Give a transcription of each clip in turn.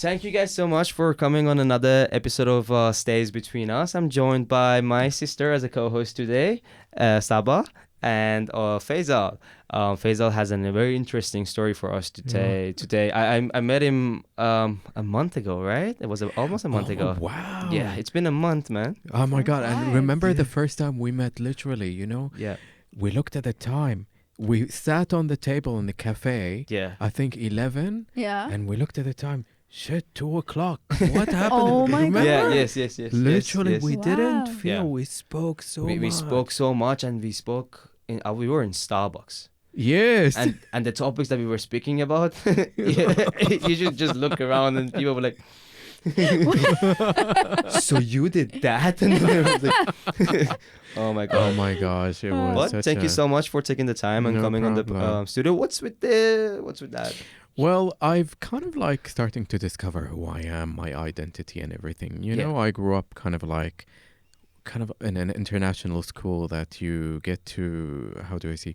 Thank you guys so much for coming on another episode of Stays Between Us. I'm joined by my sister as a co-host today, Saba, and Faisal. Faisal has a very interesting story for us today. I met him a month ago, right? It was almost a month ago. Wow. Yeah, it's been a month, man. Oh my God. And remember Yeah. the first time we met, literally, Yeah, we looked at the time. We sat on the table in the cafe, yeah. I think 11, Yeah. and we looked at the time. Shit, 2 o'clock. What happened? Oh my Remember? God. Yeah, yes. Literally, yes. we didn't Wow. feel Yeah. we spoke so much. We spoke so much, and we spoke. We were in Starbucks. Yes. And the topics that we were speaking about, you should just look around and people were like, so you did that? And I was like, oh my Oh god. my gosh, it was But such thank a... you so much for taking the time and No coming on the problem. studio. What's with that? Well, I've kind of like starting to discover who I am, my identity and everything. You Yeah. know, I grew up kind of in an international school that you get to, how do I say,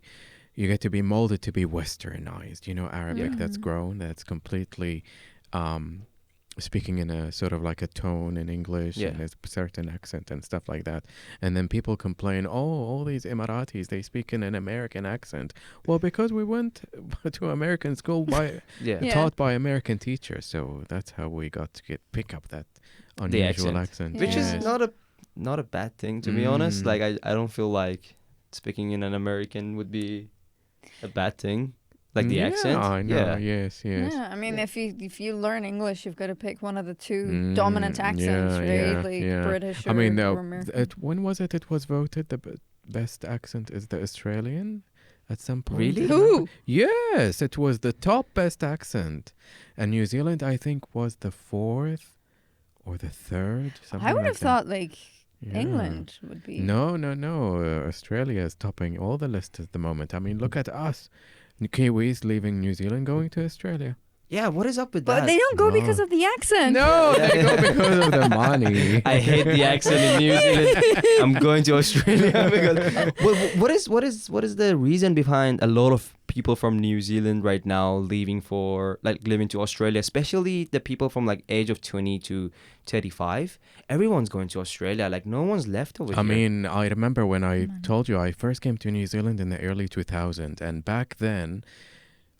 you get to be molded to be westernized, Arabic that's Mhm. grown, that's completely speaking in a sort of like a tone in English Yeah. and a certain accent and stuff like that. And then people complain, oh, all these Emiratis, they speak in an American accent. Well, because we went to American school Yeah. Yeah. taught by American teachers, so that's how we got to pick up that unusual accent. Which Yes. is not a bad thing, to be honest. Mm. Like I don't feel like speaking in an American would be a bad thing. Like the accent. I know. Yeah. Yes. Yeah, I mean, Yeah. if you learn English, you've got to pick one of the two dominant accents, yeah, right? yeah, Like yeah. British or, I mean, or American. when was it? It was voted the best accent is the Australian at some point. Really? Who? Yes, it was the top best accent, and New Zealand, I think, was the 4th or the 3rd. Something I would like have that. thought like Yeah. England would be. No. Australia is topping all the lists at the moment. I mean, look at us. Kiwis leaving New Zealand, going to Australia. Yeah, what is up with But that? they don't go No. because of the accent. No, they go because of the money. I hate the accent in New Zealand. I'm going to Australia because what is the reason behind a lot of people from New Zealand right now leaving for living to Australia, especially the people from like age of 20 to 35. Everyone's going to Australia. Like no one's left over I here. mean, I remember when I Money. told you I first came to New Zealand in the early 2000s, and back then,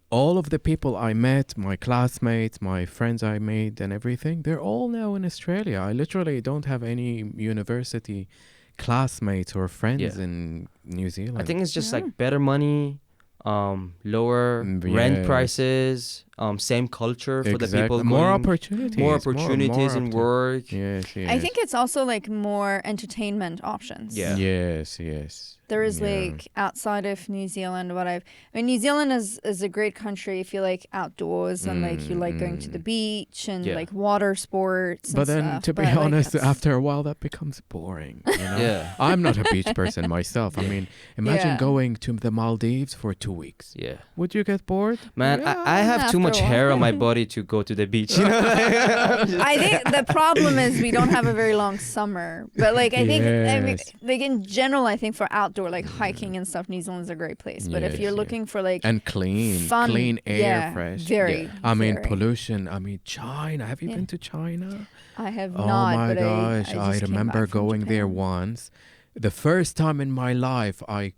all of the people I met, my classmates, my friends I made and everything, they're all now in Australia. I literally don't have any university classmates or friends Yeah. in New Zealand. I think it's just Yeah. like better money, lower rent Yes. prices, same culture for the people. More going- opportunities. more opportunities in work. Yes, yes. I think it's also like more entertainment options. Yeah. Yes. There is Yeah. like outside of New Zealand, New Zealand is a great country if you like outdoors and like you like going to the beach and Yeah. like water sports. But and then, stuff. to be But, like, honest, that's- after a while, that becomes boring. Yeah. I'm not a beach person myself. I mean, imagine Yeah. going to the Maldives for 2 weeks. Yeah. Would you get bored? Man, Yeah. I have too After much a while. hair on my body to go to the beach. You know? I think the problem is we don't have a very long summer. But like I mean, Yes. like in general, I think for outdoor like hiking and stuff, New Zealand's a great place. But if Yes, you're yeah. looking for like And clean air, yeah, fresh. very. Yeah. I mean, very. pollution. I mean, China. Have you Yeah. been to China? I have Oh not. my but gosh. I I just came remember back from going there Japan. once. The first time in my life, I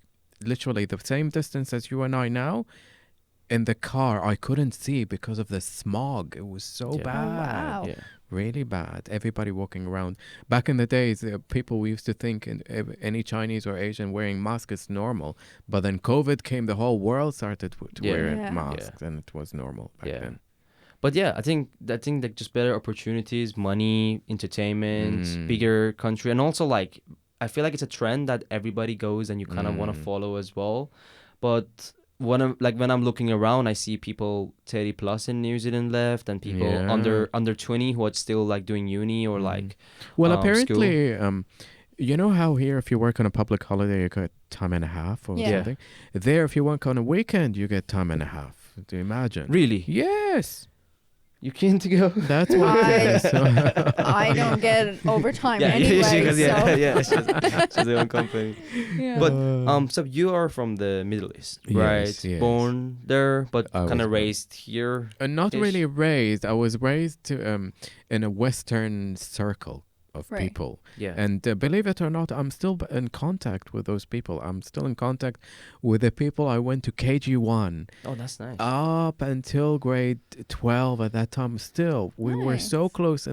literally the same distance as you and I now. In the car, I couldn't see because of the smog. It was so Yeah. Oh, bad. wow. Yeah. Really bad. Everybody walking around. Back in the days, people we used to think any Chinese or Asian wearing masks is normal. But then COVID came, the whole world started to Yeah. wear Yeah. masks, and it was normal back Yeah. then. But yeah, I think like just better opportunities, money, entertainment, Mm. bigger country, and also like I feel like it's a trend that everybody goes and you kind of want to Mm. follow as well. But when I'm looking around, I see people 30 plus in New Zealand left, and people Yeah. under 20 who are still like doing uni or Mm. like Well, school. apparently, you know how here, if you work on a public holiday, you get time and a half or Yeah. something? There, if you work on a weekend, you get time and a half. Do you imagine? really. Yes. You keen to go? That's what it is. I don't get overtime Yeah, anyway. yeah, So. yeah. She's their own company. Yeah. But so you are from the Middle East, right? Yes, yes. Born there, but I kind was of born- raised here. Not Ish. really raised. I was raised to, in a Western circle of Right. people. Yeah. And believe it or not, I'm still in contact with those people. I'm still in contact with the people I went to KG1 Oh, that's nice. up until grade 12 at that time. Still, we were so Nice. close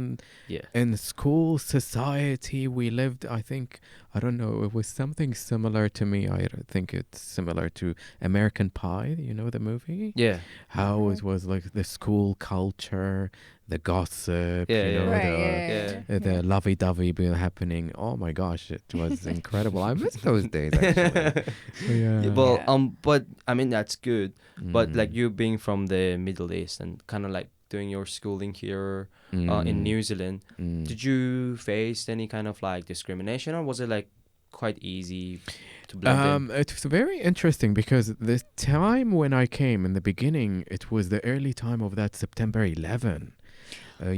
Yeah. in school society. We lived, I think, I don't know, it was something similar to me. I think it's similar to American Pie, you know the movie? Yeah. How it was like the school culture, the gossip, Yeah, you yeah. know, Right. Yeah. Yeah. the lovey-dovey being happening. Oh my gosh, it was incredible. I miss those days actually. Yeah, well, Yeah. but I mean that's good. But like Mm. you being from the Middle East and kind of like doing your schooling here in Mm. New Zealand, Mm. did you face any kind of like discrimination, or was it like quite easy to blend in? It's very interesting because the time when I came in the beginning, it was the early time of that September 11.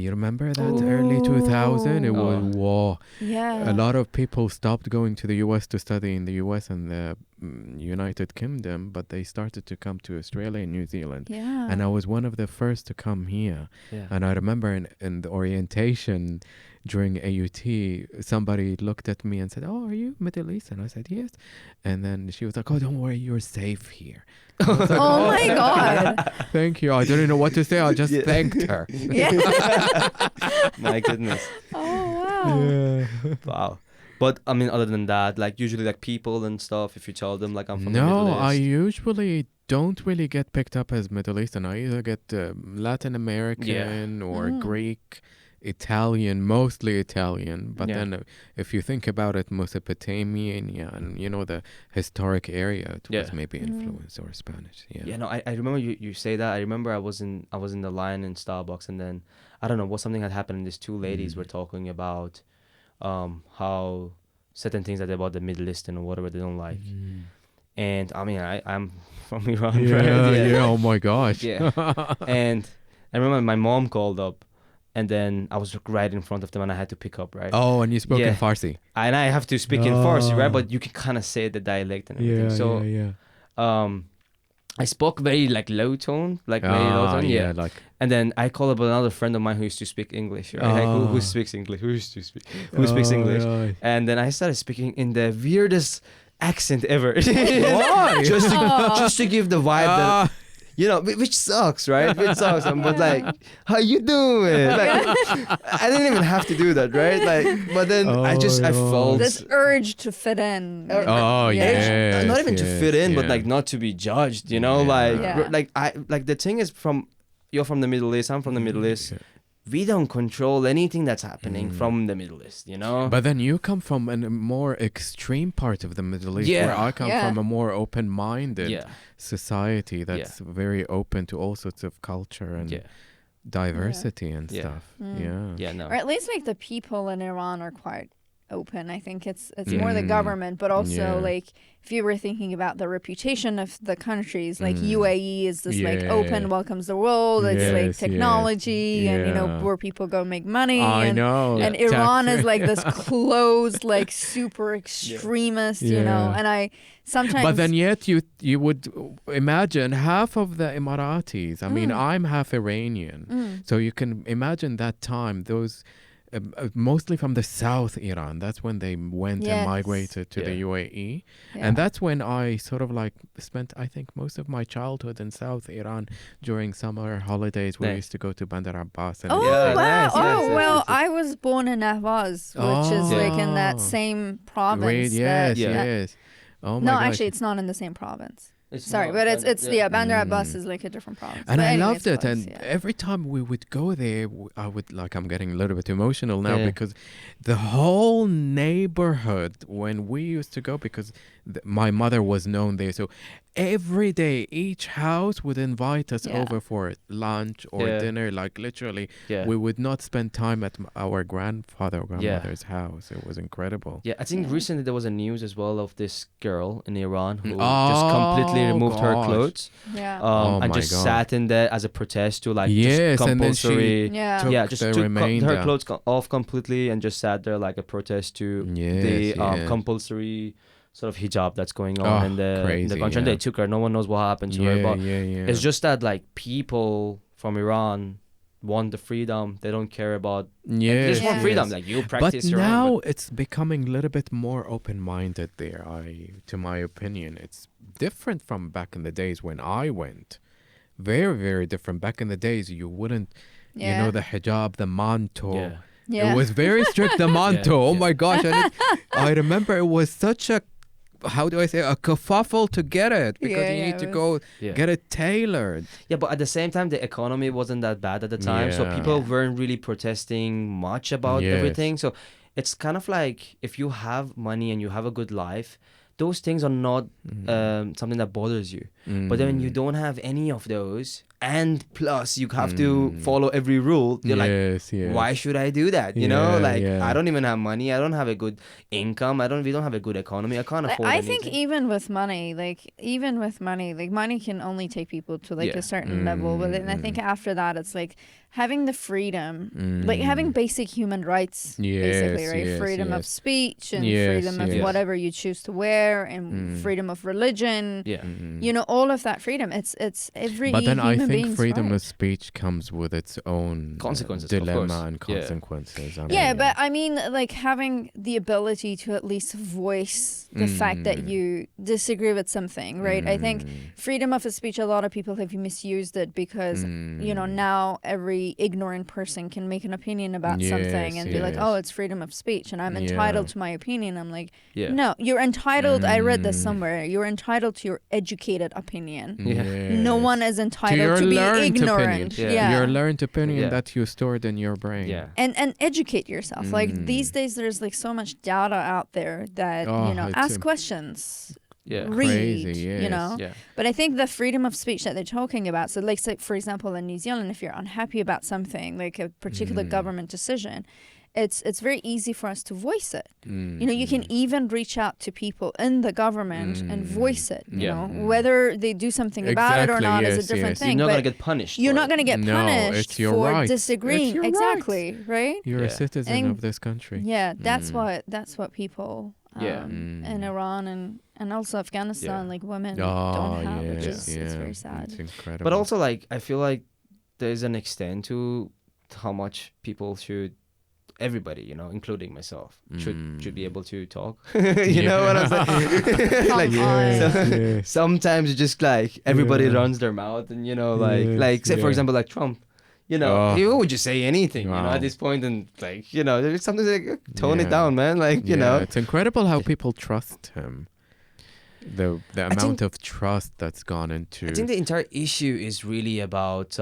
You remember that early 2000? It was Oh. whoa. Yeah. A lot of people stopped going to the US to study in the US and the United Kingdom, but they started to come to Australia and New Zealand. Yeah. And I was one of the first to come here. Yeah. And I remember in the orientation during AUT, somebody looked at me and said, "Oh, are you Middle Eastern?" I said, "Yes." And then she was like, "Oh, don't worry, you're safe here." I was like, Oh my God. Thank you. I didn't know what to say. I just Yeah. thanked her. Yeah. My goodness. Oh wow. Wow. But I mean, other than that, like usually like people and stuff, if you tell them like I'm from the No, Middle I East. usually don't really get picked up as Middle Eastern. I either get Latin American or Mm. Greek, Italian, mostly Italian. But Yeah. then if you think about it, Mesopotamian, yeah, and you know the historic area, it was Yeah. maybe Mm. influence or Spanish. Yeah. Yeah, no, I remember you say that. I remember I was in the line in Starbucks, and then I don't know what something had happened, and these two ladies were talking about how certain things that about the Middle Eastern or whatever they don't like. Mm. And I mean I'm from Iran, Yeah, right? yeah. Oh my gosh. Yeah. And I remember my mom called up, and then I was right in front of them, and I had to pick up, right? Oh, and you spoke Yeah. in Farsi. And I have to speak in Farsi, right? Oh. But you can kind of say the dialect and everything. Yeah, So yeah. I spoke very like low tone, like very low tone, yeah. Like And then I called up another friend of mine who used to speak English, right? Like, who Ah. speaks English? Who speaks English? right. And then I started speaking in the weirdest accent ever. Why? just to give the vibe that, Ah. you know, which sucks, right? Which sucks. But like, how you doing? Like, I didn't even have to do that, right? Like, but then I Oh, felt This urge to fit in. Oh, Yeah. yes, not even to fit in, but yeah. like not to be judged, you know, Yeah. like Yeah. like the thing is you're from the Middle East, I'm from the Middle East. Yeah. We don't control anything that's happening from the Middle East, you know. But then you come from a more extreme part of the Middle East, Yeah. where I come Yeah. from a more open-minded yeah, society that's very open to all sorts of culture and yeah, diversity and Yeah. stuff. Mm. Yeah. yeah. No, Or at least like the people in Iran are quite open. I think it's more the Mm. government, but also Yeah. like if you were thinking about the reputation of the countries, like Mm. UAE is this like Yeah. open, welcomes the world. It's Yes, like yes. technology and you know Yeah. where people go make money. I and, know. And Tax- Iran is like this closed, like super extremist, you know. Yeah. And I sometimes. But then yet you would imagine half of the Emiratis. I mean, I'm half Iranian. Mm. So you can imagine that time, those mostly from the South Iran. That's when they went Yes. and migrated to the Yeah. UAE. Yeah. And that's when I sort of like spent, I think, most of my childhood in South Iran during summer holidays. We Nice. used to go to Bandar Abbas. And Oh Yeah, wow! nice, Oh nice, well, nice. I was born in Ahvaz, which is like in that Oh. same province. Yes, Yeah. yes. Oh my No, gosh. actually, it's not in the same province. It's Sorry, not, but it's Bandar Abbas Mm. is like a different province. And But I anyways, loved it. close, And yeah. every time we would go there, I would like, I'm getting a little bit emotional now Yeah. because the whole neighborhood, when we used to go, because my mother was known there. So every day, each house would invite us Yeah. over for lunch or Yeah. dinner. Like literally, Yeah. we would not spend time at our grandfather or Yeah. grandmother's house. It was incredible. Yeah, I think Yeah. recently there was a news as well of this girl in Iran who just completely Oh, removed her gosh. clothes, Yeah. Oh and my just God. sat in there as a protest to like Yes, just and then she compulsory. Yeah. took Yeah, just the took remainder. her clothes off completely and just sat there like a protest to Yes, the yes. compulsory sort of hijab that's going on in the crazy, country. And yeah. they took her. No one knows what happened to her, Yeah, but yeah, yeah. it's just that like people from Iran want the freedom. They don't care about. They Yes, just want Yeah. freedom. yes. Like you But practice your now own. it's becoming a little bit more open-minded there. To my opinion, it's different from back in the days when I went. Very, very different. Back in the days, you wouldn't, you know, Yeah. the hijab, the manto. Yeah. Yeah. It was very strict, the manto. Oh yeah. my gosh. I remember it was such a, how do I say, a kerfuffle to get it because Yeah, you yeah, need it to was- go Yeah. get it tailored. Yeah, but at the same time, the economy wasn't that bad at the time, so Yeah. people Yeah. weren't really protesting much about Yes. everything. So it's kind of like if you have money and you have a good life, those things are not something that bothers you. But then when you don't have any of those, and plus you have to follow every rule, you're like, yes, yes. why should I do that? You know, Yeah, like yeah. I don't even have money. I don't have a good income. We don't have a good economy. I can't Like, afford I anything. think even with money, like money can only take people to like Yeah. a certain level. But then I think after that, it's like having the freedom, like having basic human rights, basically, Yes, right? yes, Freedom of yes. speech and Yes, freedom of yes. whatever you choose to wear and freedom of religion. Yeah. You know, all of that freedom. It's every But then human I think being's freedom right. of speech comes with its own Consequences, of dilemma course. and Yeah. consequences. I Yeah, mean, but I mean, like having the ability to at least voice the fact that you disagree with something, right? I think freedom of speech, a lot of people have misused it because, you know, now every ignorant person can make an opinion about something Yes, and be like, yes. oh, it's freedom of speech and I'm Yeah. entitled to my opinion. I'm like, Yeah. no, you're entitled. I read this somewhere. You're entitled to your educated opinion. No yes. one is To entitled your to be learned ignorant. opinion. Yeah. Your learned opinion Yeah. that you stored in your brain. Yeah. And educate yourself. Like these days there's like so much data out there that, Oh, you know, it's ask questions. Yeah. Read, Crazy, you yes. know. Yeah. But I think the freedom of speech that they're talking about, so like say, for example in New Zealand, if you're unhappy about something, like a particular government decision, it's very easy for us to voice it. You know, you can even reach out to people in the government and voice it. You Yeah. know, whether they do something about it or Exactly, not is yes, a different yes. thing. You're not but gonna get punished. you're for not it. going to get No, punished it's your for right. disagreeing. It's your right. Exactly, right? You're a Yeah. citizen And- of this country. Yeah, that's what people Yeah. in Iran and also Afghanistan, Yeah. like women Oh, don't have, yes, which is yeah. it's very sad. It's incredible. But also, like, I feel like there's an extent to how much people should, everybody, you know, including myself, should be able to talk. You know what I'm saying? Like, Come on. Yes. sometimes it's just like everybody Yeah. runs their mouth, and you know, like say for yeah. example, like Trump. You know, Oh. he would just say anything, you know, Wow. at this point, and like, you know, there's something like tone Yeah. it down, man. Like, you Yeah, know, it's incredible how people trust him. The think- amount of trust that's gone into. I think the entire issue is really about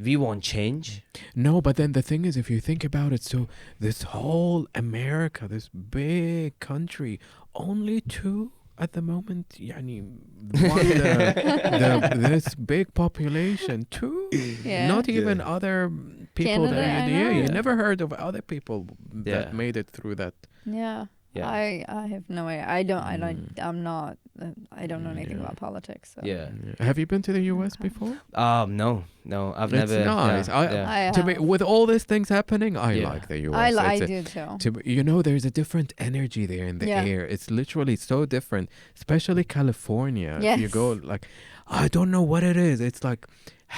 we want change. No, but then the thing is, if you think about it, so this whole America, this big country, only two at the moment, yani, one, this big population, two, Yeah. not even other people Canada, I that, yeah, know. you Yeah. never heard of other people Yeah. that made it through that. Yeah. Yeah. I have no idea. I'm not. I don't know anything about politics. So. Yeah. Have you been to the U.S. before? No, I've It's never. nice. Yeah. I To me, have. with all these things happening, I Yeah. like the U.S. I It's a- do too. you know, there's a different energy there in the Yeah. air. It's literally so different, especially California. If you Yes. go, like, I don't know what it is. It's like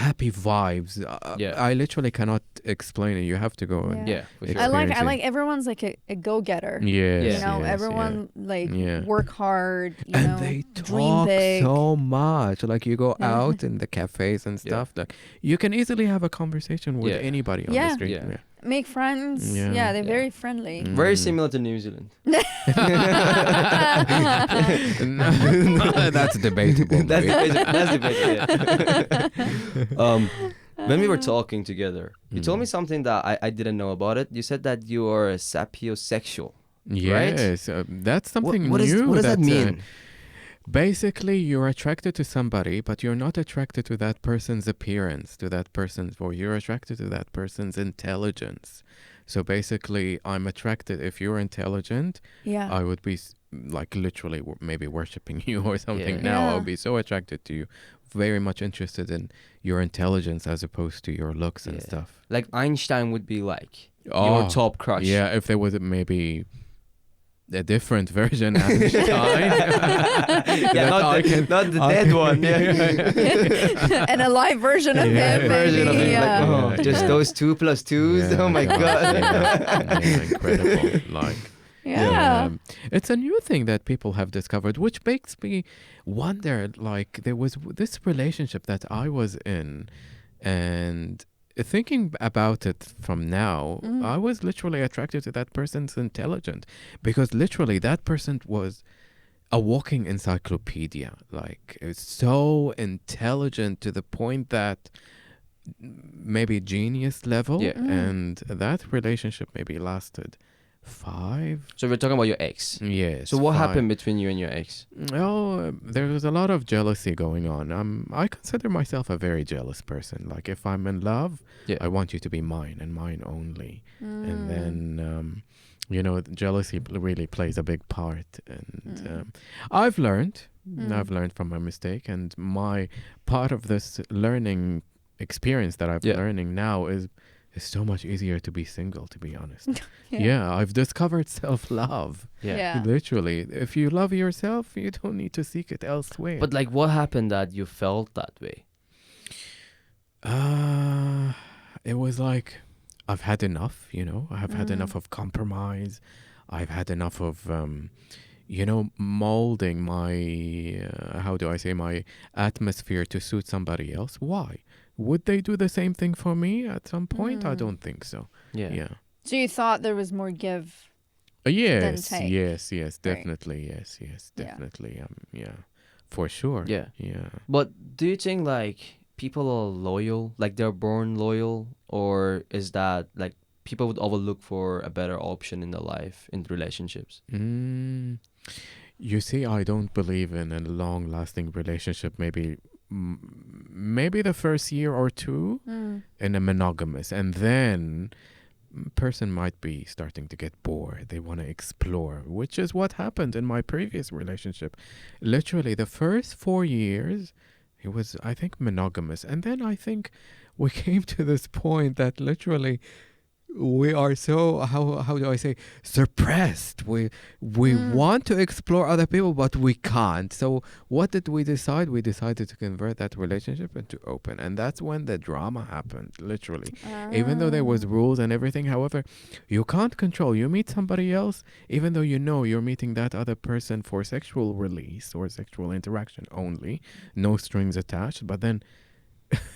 happy vibes. Yeah. I literally cannot explain it. You have to go. And, Yeah, for It's sure. I experiencing. like everyone's like a go getter. yes, You know, yes, everyone like Yeah. work hard. You and know, they dream talk big. so much. Like you go Yeah. out in the cafes and Yeah. stuff. Like you can easily have a conversation with Yeah. anybody on Yeah. the street. Yeah. Make friends. Yeah. Yeah, they're Yeah. very friendly. Very similar to New Zealand. That's debatable. That's mate. debatable. When we were talking together, you told me something that I didn't know about it. You said that you are a sapiosexual. Yes, that's something What new. does that mean? Basically, you're attracted to somebody, but you're not attracted to that person's appearance, or you're attracted to that person's intelligence. So basically, I'm attracted, if you're intelligent, Yeah. I would be like literally maybe worshiping you or something. Yeah. Now I Yeah. would be so attracted to you, very much interested in your intelligence as opposed to your looks and Yeah. stuff. Like Einstein would be like Oh, your top crush. Yeah, if there was maybe a different version Einstein. Yeah, not the dead one. Yeah. And a live version of Yeah. him, Version of maybe. him, like, Yeah. oh, just those 2 + 2s. Yeah, Oh my god. yeah, incredible. Like, Yeah. it's a new thing that people have discovered, which makes me wonder. Like, there was this relationship that I was in, and thinking about it from now, I was literally attracted to that person's intelligence, because literally that person was a walking encyclopedia. Like, it's so intelligent to the point that maybe genius level. Yeah. And that relationship maybe lasted 5. So we're talking about your ex. Yes. So what 5. happened between you and your ex? Oh, there was a lot of jealousy going on. I consider myself a very jealous person. Like, if I'm in love, Yeah. I want you to be mine and mine only. Mm. And then, jealousy really plays a big part. And I've learned from my mistake. And my part of this learning experience that I'm learning now is so much easier to be single, to be honest. Yeah, I've discovered self-love. Yeah. Literally, if you love yourself, you don't need to seek it elsewhere. But like, what happened that you felt that way? It was like, I've had enough, I've had enough of compromise. I've had enough of, molding my, my atmosphere to suit somebody else. Why? Would they do the same thing for me at some point? I don't think so. Yeah. So you thought there was more give? Yes, take. yes, Right. definitely, yes, definitely. For sure. Yeah. Yeah. But do you think like people are loyal, like they're born loyal, or is that like people would overlook for a better option in their life, in relationships? You see, I don't believe in a long-lasting relationship. Maybe the first year or 2 in a monogamous, and then person might be starting to get bored. They want to explore, which is what happened in my previous relationship. Literally, the first 4 years, it was, I think, monogamous. And then I think we came to this point that literally we are so, how do I say, suppressed. We want to explore other people, but we can't. So what did we decide? We decided to convert that relationship into open. And that's when the drama happened, literally. Even though there was rules and everything, however, you can't control. You meet somebody else, even though you're meeting that other person for sexual release or sexual interaction only, no strings attached, but then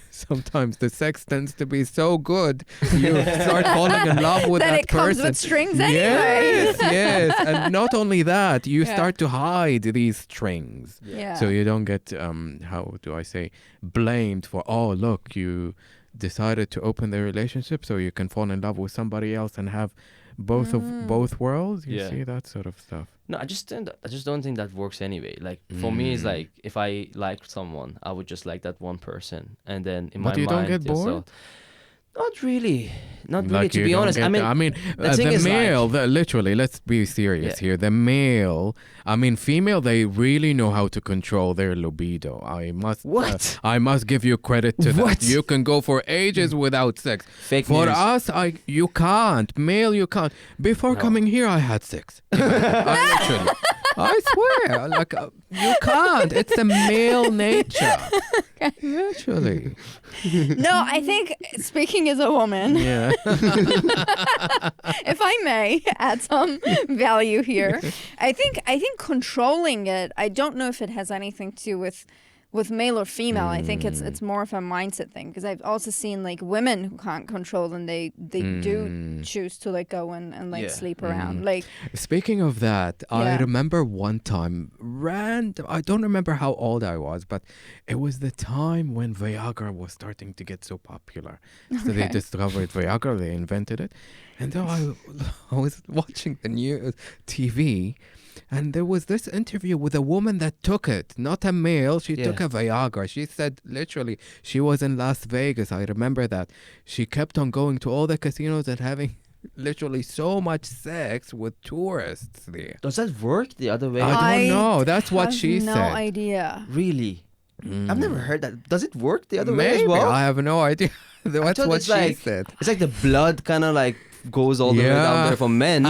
sometimes the sex tends to be so good, you start falling in love with that it comes person. with strings anyway. Yes. And not only that, you start to hide these strings. Yeah. So you don't get, blamed for, oh, look, you decided to open the relationship so you can fall in love with somebody else and have both of both worlds. You see that sort of stuff. No, I just don't think that works anyway. Like for me, it's like if I liked someone, I would just like that one person, and then in my mind, But you don't get bored? Not really. Like, to you be don't honest. get the male, literally, let's be serious here. The male, female, they really know how to control their libido. I must give you credit to that. You can go for ages without sex. Fake For news. us, you can't. Male, you can't. Before coming here, I had sex. I swear, you can't. It's the male nature. Literally. No, I think, speaking as a woman, Yeah. if I may add some value here, I think controlling it, I don't know if it has anything to do with with male or female. I think it's more of a mindset thing, because I've also seen like women who can't control, and they do choose to like go and like sleep around. Like, speaking of that, I Yeah. remember one time, random. I don't remember how old I was, but it was the time when Viagra was starting to get so popular. So they Okay. discovered Viagra, they invented it, and then I was watching the new TV. And there was this interview with a woman that took it, not a male. She took a Viagra. She said literally she was in Las Vegas. I remember that. She kept on going to all the casinos and having literally so much sex with tourists there. Does that work the other way? I don't know. That's what have she no said. idea. Really? I've never heard that. Does it work the other way as Maybe. well? I have no idea. That's thought what it's she like- said. It's like the blood kind of like goes all the way down Yeah. there for men.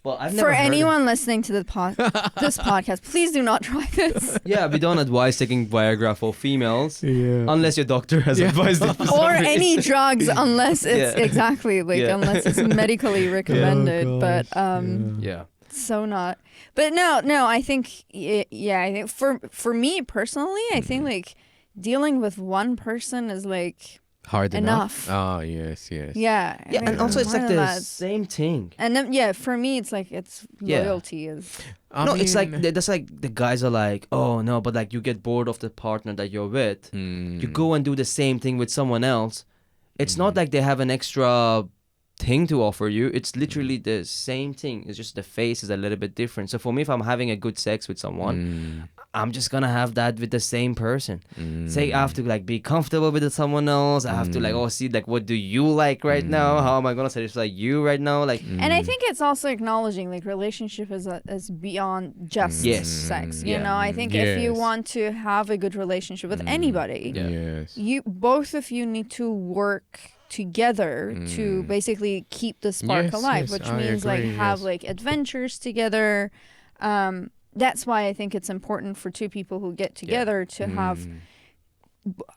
Well, I've never For heard anyone listening to this podcast, please do not try this. Yeah, we don't advise taking Viagra for females Yeah. unless your doctor has Yeah. advised it. for some Or reason. any drugs, unless it's Yeah. exactly like Yeah. unless it's medically recommended. Oh, But Yeah. so not. But no, I think yeah, I think for me personally, I think like dealing with one person is like Hard enough. Ah, yes. yeah. I Yeah, think and also it's more like than the that. same thing. And then yeah, for me it's like it's Yeah. loyalty is No, it's like mean, that's like the guys are like, oh no, but like you get bored of the partner that you're with. You go and do the same thing with someone else. It's not like they have an extra thing to offer you. It's literally the same thing. It's just the face is a little bit different. So for me, if I'm having a good sex with someone, I'm just gonna have that with the same person. Say I have to like be comfortable with someone else. I have to like, oh, see, like what do you like right now? How am I gonna satisfy you right now? Like, and I think it's also acknowledging like relationship is beyond just Yes. sex. You Yeah. know, I think if you Yes. want to have a good relationship with anybody, Yeah. Yes. you both of you need to work together to basically keep the spark Yes, alive, yes, which I means like agree, have yes. like adventures together. That's why I think it's important for two people who get together to have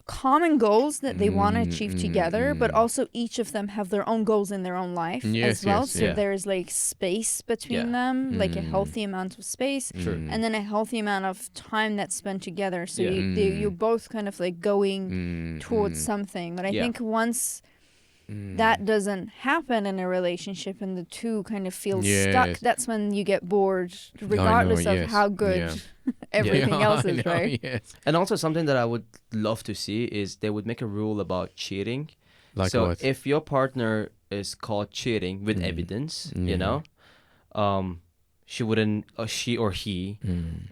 common goals that they want to achieve together, but also each of them have their own goals in their own life Yes, as well. yes, So yeah. there's like space between Yeah. them, like a healthy amount of space, Sure. and then a healthy amount of time that's spent together. So Yeah. you're both kind of like going towards something. But I Yeah. think once that doesn't happen in a relationship and the two kind of feel stuck, Yes. that's when you get bored, regardless of yes. how good Yeah. everything Yeah, else I is, know, right? Yes. and also something that I would love to see is they would make a rule about cheating. Like so what? if your partner is caught cheating with evidence, you know, she wouldn't, she or he,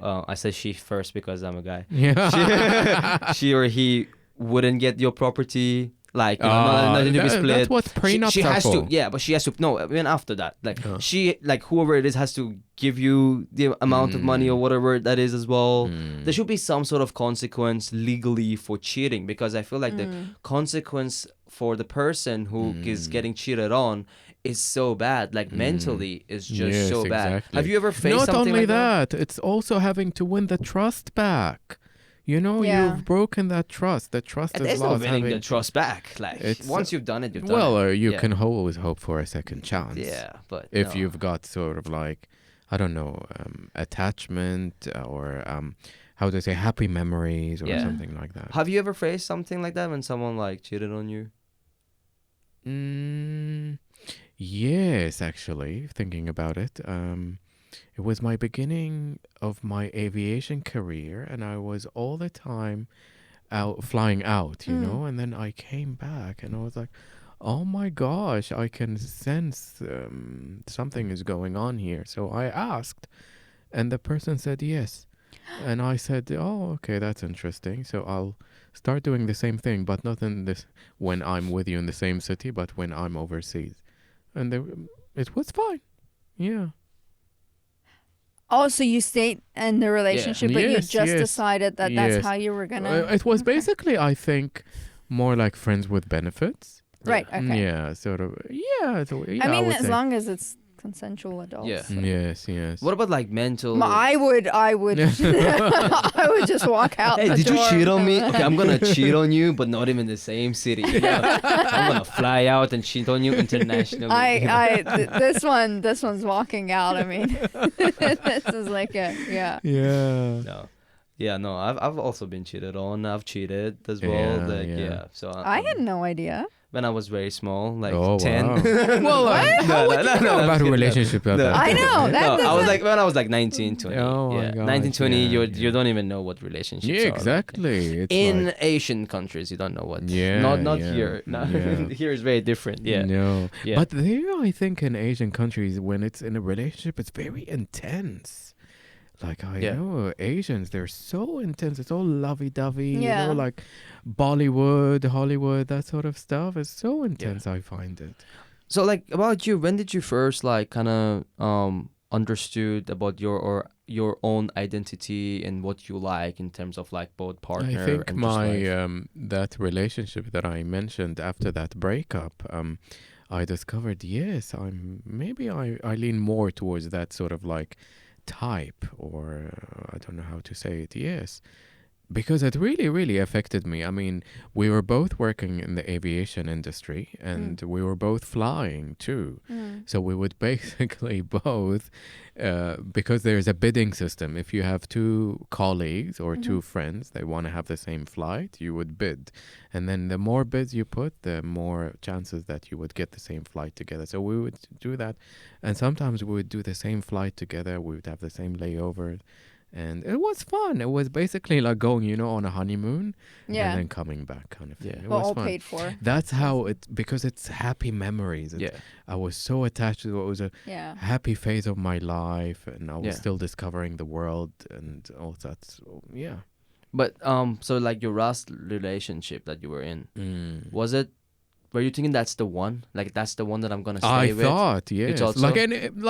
I said she first because I'm a guy. Yeah. She or he wouldn't get your property. Like, you know, nothing to be split. That's what prenups she are has for. to, yeah, but she has to. No, I mean after that, like she, like whoever it is, has to give you the amount of money or whatever that is as well. There should be some sort of consequence legally for cheating, because I feel like the consequence for the person who is getting cheated on is so bad. Like mentally, is just Yes, so bad. exactly. Have you ever faced Not something only like that? that, it's also having to win the trust back. You know, Yeah. you've broken that trust. The trust And is there's no lost. winning having the trust back. Like It's, once you've done it, you've done well, it. you Yeah. can always hope for a second chance. Yeah, but If no. you've got sort of like, I don't know, attachment or how to say, happy memories or Yeah. something like that. Have you ever faced something like that when someone like cheated on you? Yes, actually, thinking about it. It was my beginning of my aviation career, and I was all the time flying out, you know, and then I came back and I was like, oh my gosh, I can sense something is going on here. So I asked, and the person said yes. And I said, oh, okay, that's interesting. So I'll start doing the same thing, but not in this when I'm with you in the same city, but when I'm overseas. And it was fine. Yeah. Oh, so you stayed in the relationship, but you Yes, just yes, decided that that's yes. how you were gonna. It was Okay. basically, I think, more like friends with benefits. Right. Okay. Yeah, sort of. Yeah. So, yeah I mean, would as say. long as it's consensual adults. Yeah. Yes, yes. What about like mental? I would, I would just walk out. Hey, the did you door. cheat on me? Okay, I'm gonna cheat on you, but not even the same city. Yeah. I'm gonna fly out and cheat on you internationally. This one's walking out. I mean, this is like a, yeah. Yeah. No. Yeah, no, I've also been cheated on. I've cheated as well. Yeah, Like, yeah. yeah. So I had no idea. when I was very small, like Oh, 10. wow. Well, how would you know about a relationship at that I time? know, that No, I was doesn't- like when I was like 19, 20. Oh my yeah, gosh, 19, 20. yeah, You yeah. don't even know what relationships Yeah, are. like. exactly. It's In like, Asian countries, you don't know what. Yeah, Not yeah, here. No, yeah. here is very different. Yeah. No. Yeah. But there, I think in Asian countries, when it's in a relationship, it's very intense. Like, I Yeah. know Asians, they're so intense. It's all lovey-dovey, Yeah. you know, like Bollywood, Hollywood, that sort of stuff. It's so intense, I find it. So like about you, when did you first like kind of understood about your own identity and what you like in terms of like both partner I think and my just like, that relationship that I mentioned after that breakup, I discovered yes, I lean more towards that sort of like type, or I don't know how to say it. Yes, because it really affected me. I mean, we were both working in the aviation industry, and we were both flying too. So we would basically both, because there's a bidding system. If you have two colleagues or two friends, they want to have the same flight, you would bid. And then the more bids you put, the more chances that you would get the same flight together. So we would do that. And sometimes we would do the same flight together. We would have the same layover. And it was fun. It was basically like going, on a honeymoon Yeah. and then coming back kind of thing. Yeah. It Well, was all fun. paid for. That's how because it's happy memories. yeah. I was so attached to it. It was a Yeah. happy phase of my life, and I was Yeah. still discovering the world and all that. So, yeah. But so like your last relationship that you were in, was it? Were you thinking that's the one? Like that's the one that I'm gonna stay I with? thought, yes. also-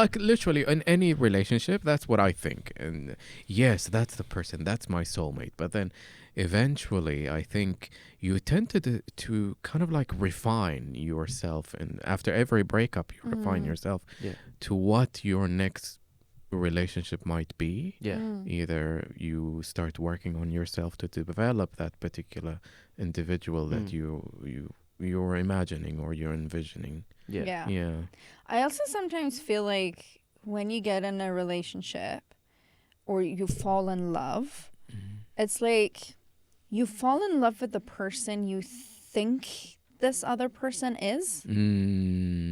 Like literally in any relationship, that's what I think. And yes, that's the person, that's my soulmate. But then eventually, I think you tend to kind of like refine yourself. And after every breakup, you refine yourself Yeah. to what your next relationship might be. Yeah. Either you start working on yourself to develop that particular individual that you're imagining or you're envisioning. Yeah. Yeah. Yeah. I also sometimes feel like when you get in a relationship or you fall in love, it's like you fall in love with the person you think this other person is,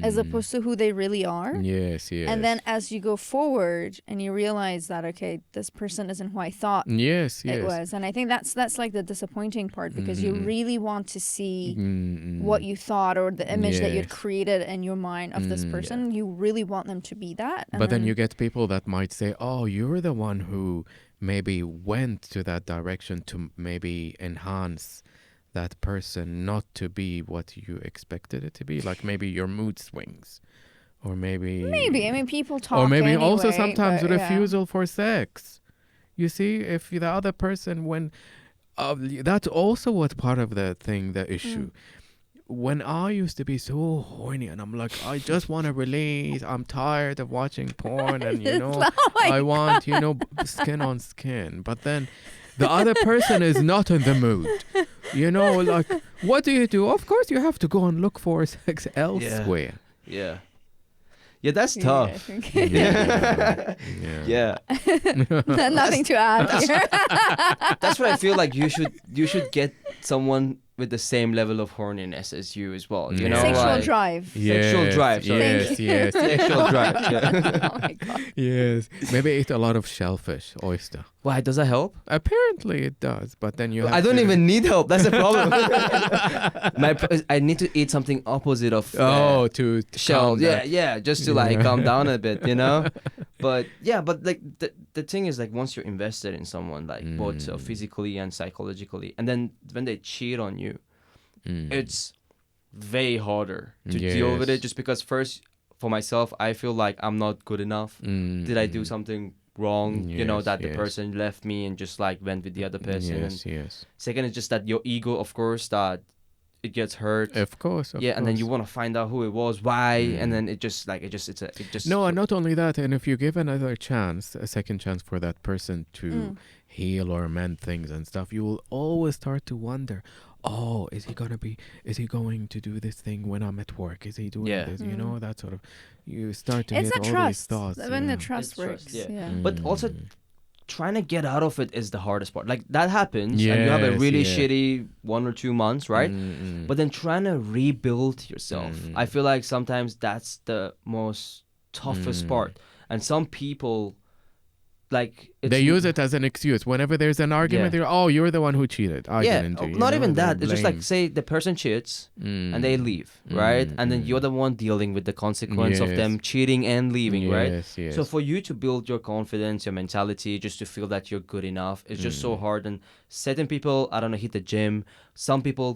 as opposed to who they really are. Yes, yes. And then as you go forward and you realize that, okay, this person isn't who I thought yes, it was. And I think that's like the disappointing part, because you really want to see what you thought, or the image that you'd Yes. created in your mind of this person. You really want them to be that. And But then you get people that might say, oh, you're the one who maybe went to that direction to maybe enhance that person not to be what you expected it to be. Like maybe your mood swings. Or maybe... I mean, people talk Or maybe anyway, also sometimes but yeah. refusal for sex. You see, if the other person, when... that's also what part of the thing, the issue. When I used to be so horny and I'm like, I just want to release, I'm tired of watching porn and, I want, skin on skin. But then the other person is not in the mood. Like, what do? Of course, you have to go and look for sex elsewhere. Yeah. Yeah, that's tough. Yeah. Yeah. Nothing to add here. That's what I feel like you should get someone with the same level of horniness as you as well. You know, Sexual like, drive. Sexual drive, sorry. Yes. Sexual drive. Yeah. Oh my God. Yes. Maybe eat a lot of shellfish, oyster. Why does that help? Apparently it does, but then you have I don't to- even need help. That's the problem. I need to eat something opposite of to shell. calm Yeah, down. yeah, just to like calm down a bit, But like the thing is, like, once you're invested in someone, like both physically and psychologically, and then when they cheat on you, it's way harder to deal with it, Yes. just because first, for myself, I feel like I'm not good enough. Did I do something wrong? Yes, That the yes. person left me and just like went with the other person. Yes, And yes. second is just that your ego, of course, that it gets hurt. Of course. And then you want to find out who it was, why, and then it just. No, and not only that, and if you give another chance, a second chance for that person to heal or mend things and stuff, you will always start to wonder, oh, is he going to do this thing when I'm at work? Is he doing this? That sort of, you start to It's get a all trust. these thoughts. When the yeah. trust It's trust, works. yeah. Yeah. But also, trying to get out of it is the hardest part. Like that happens, and you have a Yes, really yeah. shitty 1 or 2 months, right? Mm-mm. But then trying to rebuild yourself, I feel like sometimes that's the most toughest part. And some people, like, They use it as an excuse. Whenever there's an argument, Yeah. they're, oh, you're the one who cheated. I yeah, didn't do. You not know, even they that. It's just like, blame. say the person cheats and they leave, right? And then you're the one dealing with the consequence of Yes. them cheating and leaving, right? Yes, yes. So for you to build your confidence, your mentality, just to feel that you're good enough, it's just so hard. And certain people, I don't know, hit the gym. Some people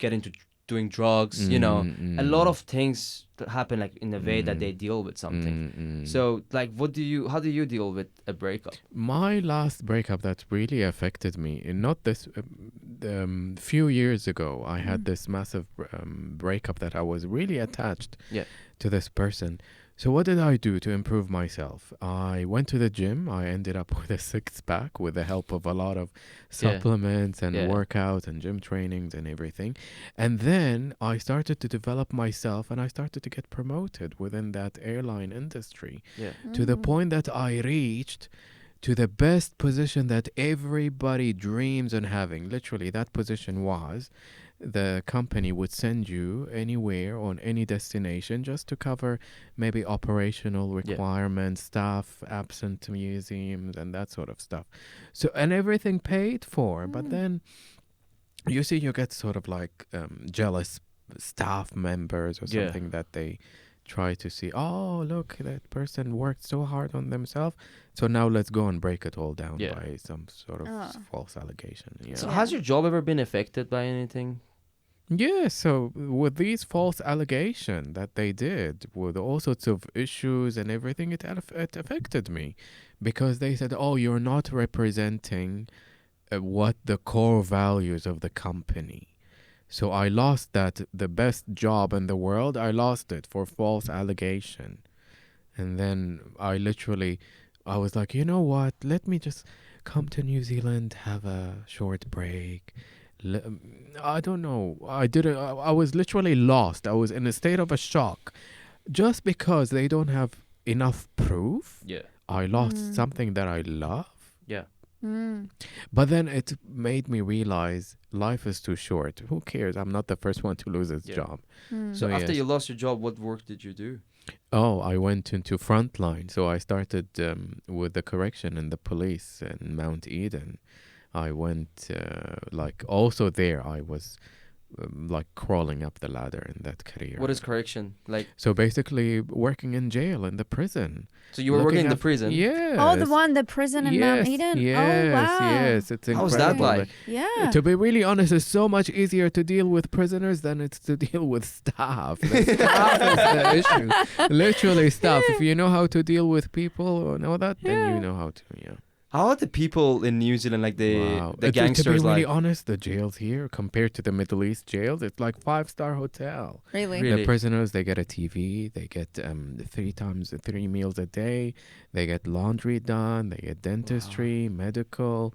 get into doing drugs. You know, a lot of things that happen like in the way that they deal with something. So like, how do you deal with a breakup? My last breakup that really affected me, and not this, few years ago, I had this massive breakup that I was really attached Yeah. to this person. So what did I do to improve myself? I went to the gym. I ended up with a six-pack with the help of a lot of supplements and Yeah. workouts and gym trainings and everything. And then I started to develop myself, and I started to get promoted within that airline industry Yeah. to the point that I reached to the best position that everybody dreams on having. Literally, that position was the company would send you anywhere on any destination just to cover maybe operational requirements, staff absent museums, and that sort of stuff. So, and everything paid for. But then you see, you get sort of like jealous staff members or Yeah. something that they try to see, oh, look, that person worked so hard on themselves. So now let's go and break it all down Yeah. by some sort of false allegation. Yeah. So has your job ever been affected by anything? Yeah, so with these false allegations that they did, with all sorts of issues and everything, it affected me because they said, oh, you're not representing what the core values of the company. So I lost the best job in the world, I lost it for false allegation. And then I was like, you know what, let me just come to New Zealand, have a short break. I don't know. I was literally lost. I was in a state of a shock. Just because they don't have enough proof, Yeah. I lost something that I love. Yeah. But then it made me realize life is too short. Who cares? I'm not the first one to lose his job. So after yes. you lost your job, what work did you do? Oh, I went into frontline. So I started with the correction and the police in Mount Eden. I went also there I was like crawling up the ladder in that career. What is correction? Like, So basically working in jail, in the prison. so you were working in the prison? Yes. Oh, the prison in Mount Eden? Yes, Oh, wow. yes. It's How was incredible. that like? Yeah. To be really honest, it's so much easier to deal with prisoners than it's to deal with staff. The staff is the issue. Literally staff. If you know how to deal with people or know that, then you know how to, How are the people in New Zealand, like the To gangsters, be really like? honest, the jails here compared to the Middle East jails, it's like 5-star hotel. Really? Really? The prisoners, they get a TV, they get 3 meals a day, they get laundry done, they get dentistry, medical,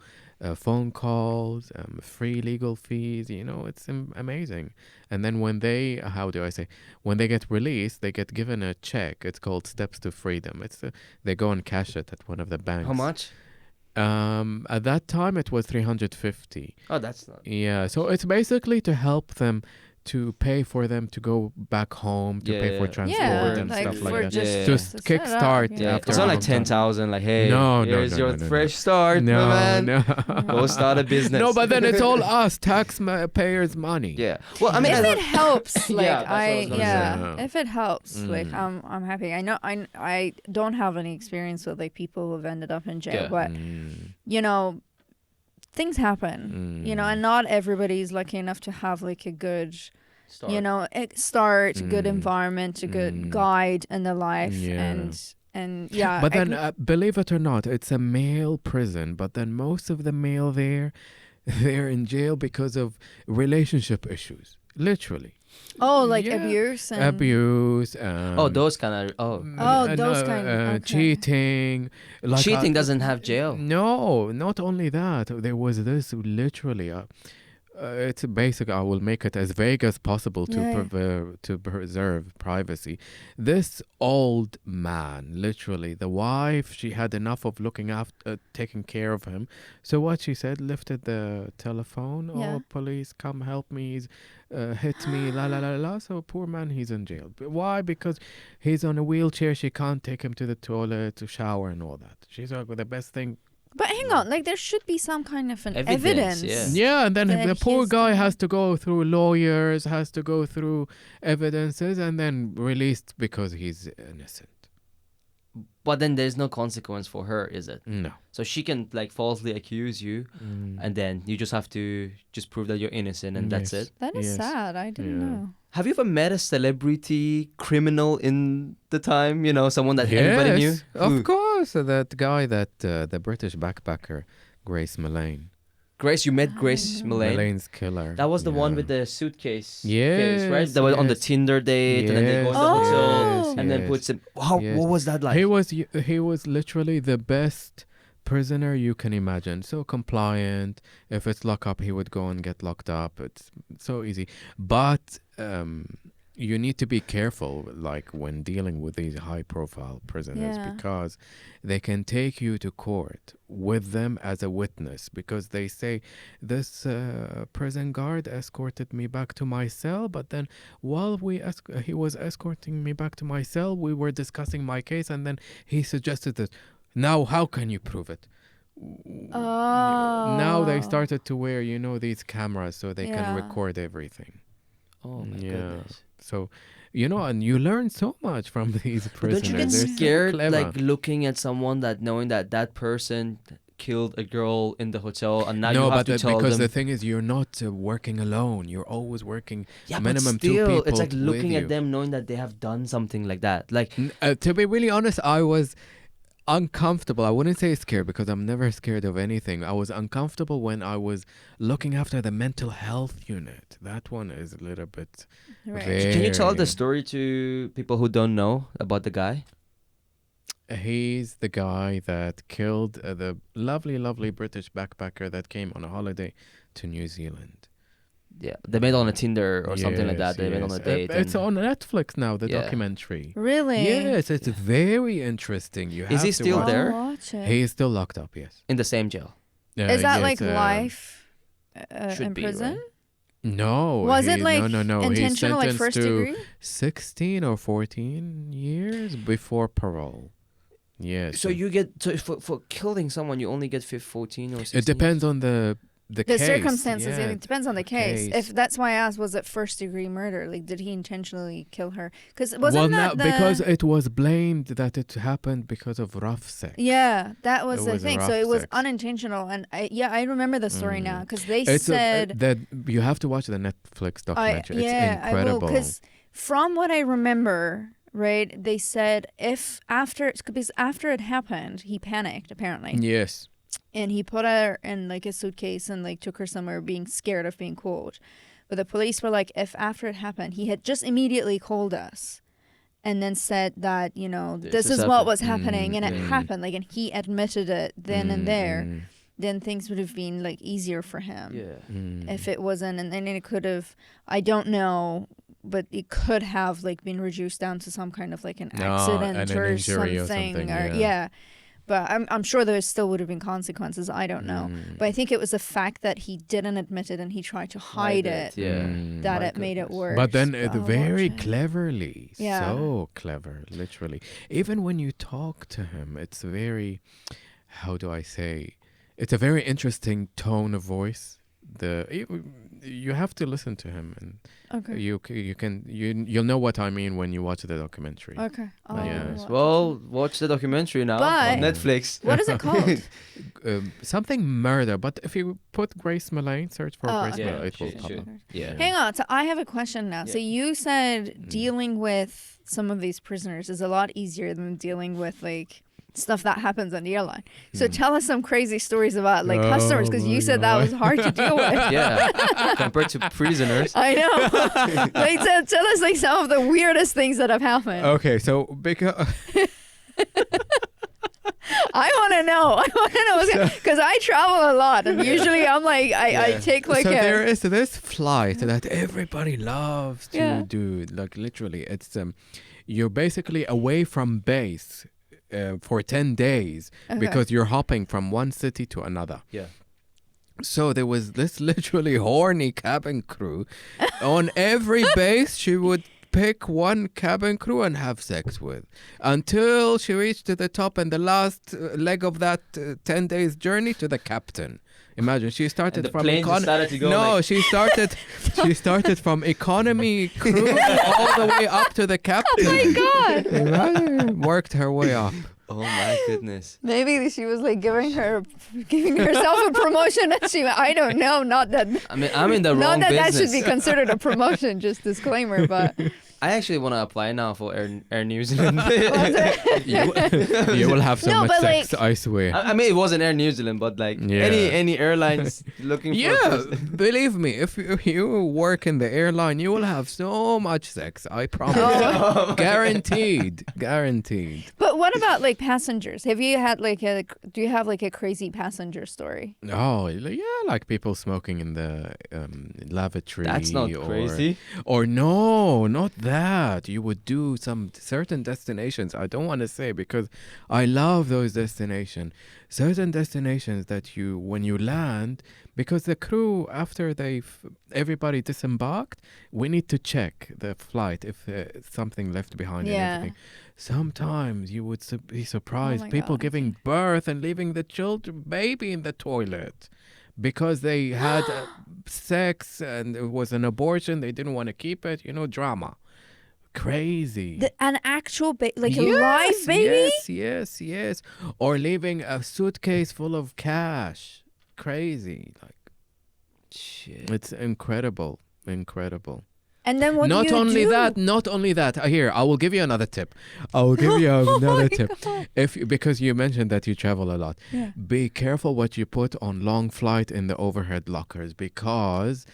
phone calls, free legal fees. It's amazing. And then when they, when they get released, they get given a check. It's called Steps to Freedom. They go and cash it at one of the banks. How much? At that time, it was 350. Oh, that's not. Yeah, so it's basically to help them, to pay for them to go back home, to pay for Yeah. transport and like stuff for like that. just Yeah. Just to set kickstart up, Yeah, after it's a not like long time. 10,000. Like, hey, No, here's your no. fresh start, my No, man. no. Go start a business. No, but then it's all us, taxpayers' money. Yeah. Well, I mean, If it helps, like Yeah, that's what I was gonna say. if it helps, like I'm happy. I know I don't have any experience with like people who've ended up in jail, Yeah. but things happen, and not everybody's lucky enough to have like a good, start. good environment, a good guide in their life, Yeah. and yeah. But then, believe it or not, it's a male prison. But then most of the male there, they're in jail because of relationship issues. Literally. like Yeah. abuse and Abuse. Oh, those kind of. those kind of okay. cheating. Like Cheating doesn't have jail. No, not only that. There was this literally It's basic. I will make it as vague as possible to Yeah. to preserve privacy. This old man, literally, the wife, she had enough of looking after, taking care of him. So what she said, lifted the telephone. Yeah. Oh, police, come help me! He's hit me. La la la la. So poor man, he's in jail. Why? Because he's on a wheelchair. She can't take him to the toilet to shower and all that. She's like, well, the best thing. But hang on, like there should be some kind of an Evidence, evidence. yeah. Yeah, and then that the poor he's guy doing- has to go through lawyers, has to go through evidences, and then released because he's innocent. But then there's no consequence for her, is it? No. So she can like falsely accuse you, and then you just have to just prove that you're innocent, and that's Yes. it. That is Yes. sad. I didn't Yeah. know. Have you ever met a celebrity criminal in the time? You know, someone that everybody knew. Yes, Who? of course. That guy, the British backpacker, Grace Millane. Grace, you met Grace know. Millane. Millane's killer. That was the one Yeah. with the suitcase. Yes, case, right? That was on the yes. Tinder date, and then they go in the Yes, hotel, yes, and then yes. puts him. How? Yes. What was that like? He was literally the best prisoner you can imagine. So compliant. If it's lock up, he would go and get locked up. It's so easy. But you need to be careful, like when dealing with these high-profile prisoners, Yeah. because they can take you to court with them as a witness, because they say this prison guard escorted me back to my cell, but then while he was escorting me back to my cell, we were discussing my case, and then he suggested that. Now, how can you prove it? Now they Oh. started to wear, these cameras so they Yeah. can record everything. Oh my Yeah. goodness. So, and you learn so much from these But prisoners. don't you get They're so scared, clever. like looking at someone that knowing that that person killed a girl in the hotel, and now you no, have but to tell because them. the thing is, you're not working alone. You're always working Yeah, minimum but two still, people it's like with looking you. at them, knowing that they have done something like that. Like, To be really honest, I was uncomfortable. I wouldn't say scared because I'm never scared of anything. I was uncomfortable when I was looking after the mental health unit. That one is a little bit. Right. can you tell the Very. story to people who don't know about the guy? He's the guy that killed the lovely, lovely British backpacker that came on a holiday to New Zealand. Yeah, they met on a Tinder or something like that. Yes, They met on a yes. date. It's and- on Netflix now, the Yeah. documentary. Really? Yes, it's very interesting. You Is have he to still watch there? I'll watch it. He is still locked up, yes. in the same jail. Is that Yes, like life should in be, prison? right? No. Was it like no. He's intentional, like sentenced first to degree? 16 or 14 years before parole. Yes. So you get for killing someone, you only get 14 or 16. It depends on the The case. circumstances. Yeah. It depends on the case. If that's why I asked, was it first degree murder? Like, did he intentionally kill her? Because wasn't that the... because it was blamed that it happened because of rough sex. Yeah, that was It the was thing. So rough it was sex. unintentional, and I remember the story now because they It's said that you have to watch the Netflix documentary. It's incredible. because from what I remember, right, they said because after it happened, he panicked apparently, Yes. and he put her in like a suitcase and like took her somewhere, being scared of being caught. But the police were like, if after it happened, he had just immediately called us. And then said that, this is what was happening, and it happened, like, and he admitted it then and there. Then things would have been like easier for him. Yeah. If it wasn't, and then it could have, I don't know, but it could have like been reduced down to some kind of like an accident and an or injury something, or something, yeah. But I'm sure there still would have been consequences. I don't know, but I think it was the fact that he didn't admit it and he tried to hide it Yeah. that My it made it goodness. worse. But then I'll very watch it. cleverly, Yeah. so clever, literally. Even when you talk to him, it's very, how do I say, it's a very interesting tone of voice. You have to listen to him, and Okay. you'll know what I mean when you watch the documentary. Okay. I'll Yes. watch it. Well, watch the documentary now But- on Netflix. What is it called? Something murder, but if you put Grace Millane, search for Oh, Grace okay. Yeah, Millane, it will she pop should. up. Yeah. Hang on. So I have a question now. So Yeah. you said Mm. dealing with some of these prisoners is a lot easier than dealing with like stuff that happens on the airline. So tell us some crazy stories about like Oh customers, because you my said that God. was hard to deal with. Yeah. Compared to prisoners. I know. Like, tell us like some of the weirdest things that have happened. Okay, so because I want to know. I want to know because I travel a lot, and usually I'm like, I take like so a. there is this flight that everybody loves to Yeah. do. Like literally, it's you're basically away from base for 10 days Okay. because you're hopping from one city to another. Yeah. So there was this literally horny cabin crew. On every base, she would pick one cabin crew and have sex with until she reached to the top and the last leg of that 10 days journey to the captain. Imagine she started And the from plane just started to go. no, like, she started from economy crew all the way up to the captain. Oh my god! Imagine, worked her way up. oh my goodness. Maybe she was like giving herself a promotion, and I don't know. Not that. I mean, I'm in the Not wrong that that business. should be considered a promotion. Just disclaimer, but. I actually want to apply now for Air New Zealand. You will have so No, much but sex, like- I swear. I mean, it wasn't Air New Zealand, but like Yeah. any airlines looking for. Yeah, believe me, if you work in the airline, you will have so much sex. I promise. Oh. Guaranteed. Guaranteed. But what about like passengers? Have you had like a? Do you have like a crazy passenger story? Oh, yeah, like people smoking in the lavatory. That's not crazy. Or no, not that. You would do some certain destinations. I don't want to say because I love those destinations. Certain destinations that you, when you land, because the crew, after everybody disembarked, we need to check the flight if something left behind and Yeah. everything. Sometimes you would be surprised, my people God. giving birth and leaving the baby in the toilet because they had sex and it was an abortion. They didn't want to keep it. Drama. Crazy. An actual like a live baby? Yes. Or leaving a suitcase full of cash. Crazy. Like, Shit. it's incredible. And then what Not do you only do? that, here, I will give you another tip. I will give you another tip. Because you mentioned that you travel a lot. Yeah. Be careful what you put on long flight in the overhead lockers because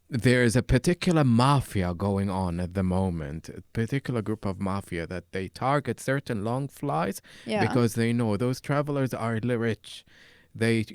there is a particular mafia going on at the moment, a particular group of mafia that they target certain long flights Yeah. because they know those travelers are rich. They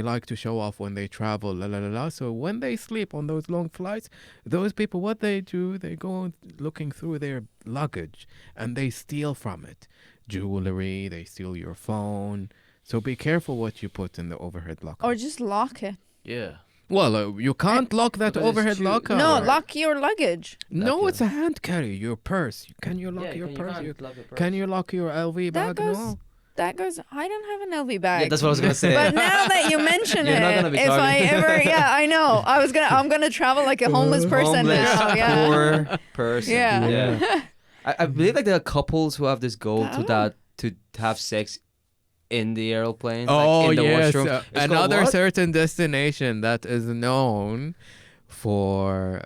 like to show off when they travel, la la la la. So when they sleep on those long flights, those people, what they do, they go looking through their luggage and they steal from it. Jewelry, they steal your phone. So be careful what you put in the overhead locker. Or just lock it. Yeah. Well, you can't lock that Because it's overhead too- locker. No, lock your luggage. No, Okay. it's a hand carry. Your purse. Can you lock your purse? Can you lock your LV That bag? goes- No. That goes. I don't have an LV bag. Yeah, that's what I was gonna say. But now that you mention You're it, not gonna be if I targeted. ever, I know. I'm gonna travel like a homeless person Homeless, now. Yeah. poor person. Yeah. I believe like there are couples who have this goal Oh. to have sex in the airplane. Oh, like in the yes. washroom. It's called Another what? certain destination that is known for.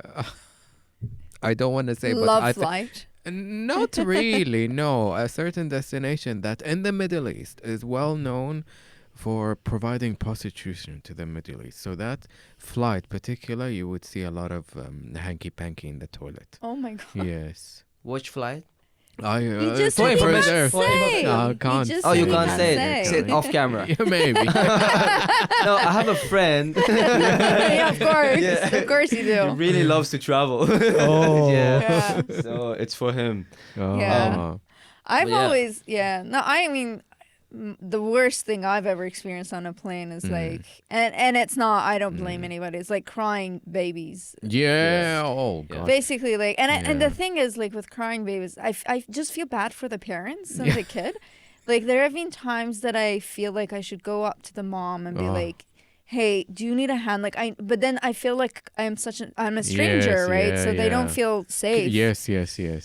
I don't want to say, but Love I flight. not really. No, a certain destination that in the Middle East is well known for providing prostitution to the Middle East. So that flight, particular, you would see a lot of hanky panky in the toilet. Oh my god. Yes. Which flight? I You just for said you can't information. say. No, I You can't just Oh, said you say can't that. say say. it. Say it off camera. Yeah, maybe. No, I have a friend. Yeah, of course. Yeah. Of course you He do. really loves to travel. Oh. yeah. Yeah. So it's for him. Oh. Yeah. I've But yeah. always, no, I mean, the worst thing I've ever experienced on a plane is like, and it's not, I don't blame anybody. It's like crying babies. Yeah. Oh, Yeah. God. Basically, like, and Yeah. the thing is, like, with crying babies, I just feel bad for the parents and the kid. Like, there have been times that I feel like I should go up to the mom and be Oh. like, hey, do you need a hand? Like, but then I feel like I'm a stranger, Yes, right? yeah, So they don't yeah. feel safe. Yes.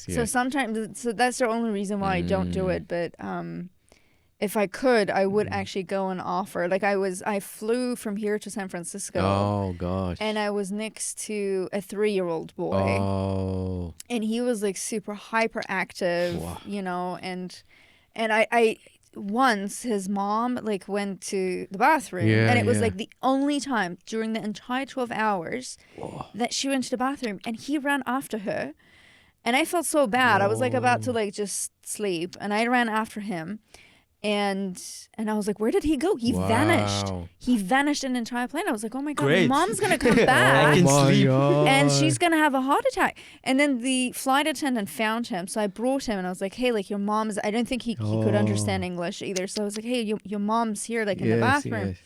So sometimes, so that's the only reason why I don't do it. But if I could, I would actually go and offer. Like I flew from here to San Francisco, Oh, gosh. and I was next to a 3-year-old boy, Oh. and he was like super hyperactive, Wow. you know, and I once his mom like went to the bathroom, Yeah, and it was yeah. like the only time during the entire 12 hours that she went to the bathroom, and he ran after her. And I felt so bad. I was like about to like just sleep, and I ran after him. And I was like, where did he go? He vanished. Wow. He vanished an entire plane. I was like, oh my God, Great. mom's going to come I back. can my sleep. God. And she's going to have a heart attack. And then the flight attendant found him. So I brought him and I was like, hey, like your mom's, I don't think he could understand English either. So I was like, hey, your mom's here, like in the bathroom. Yes.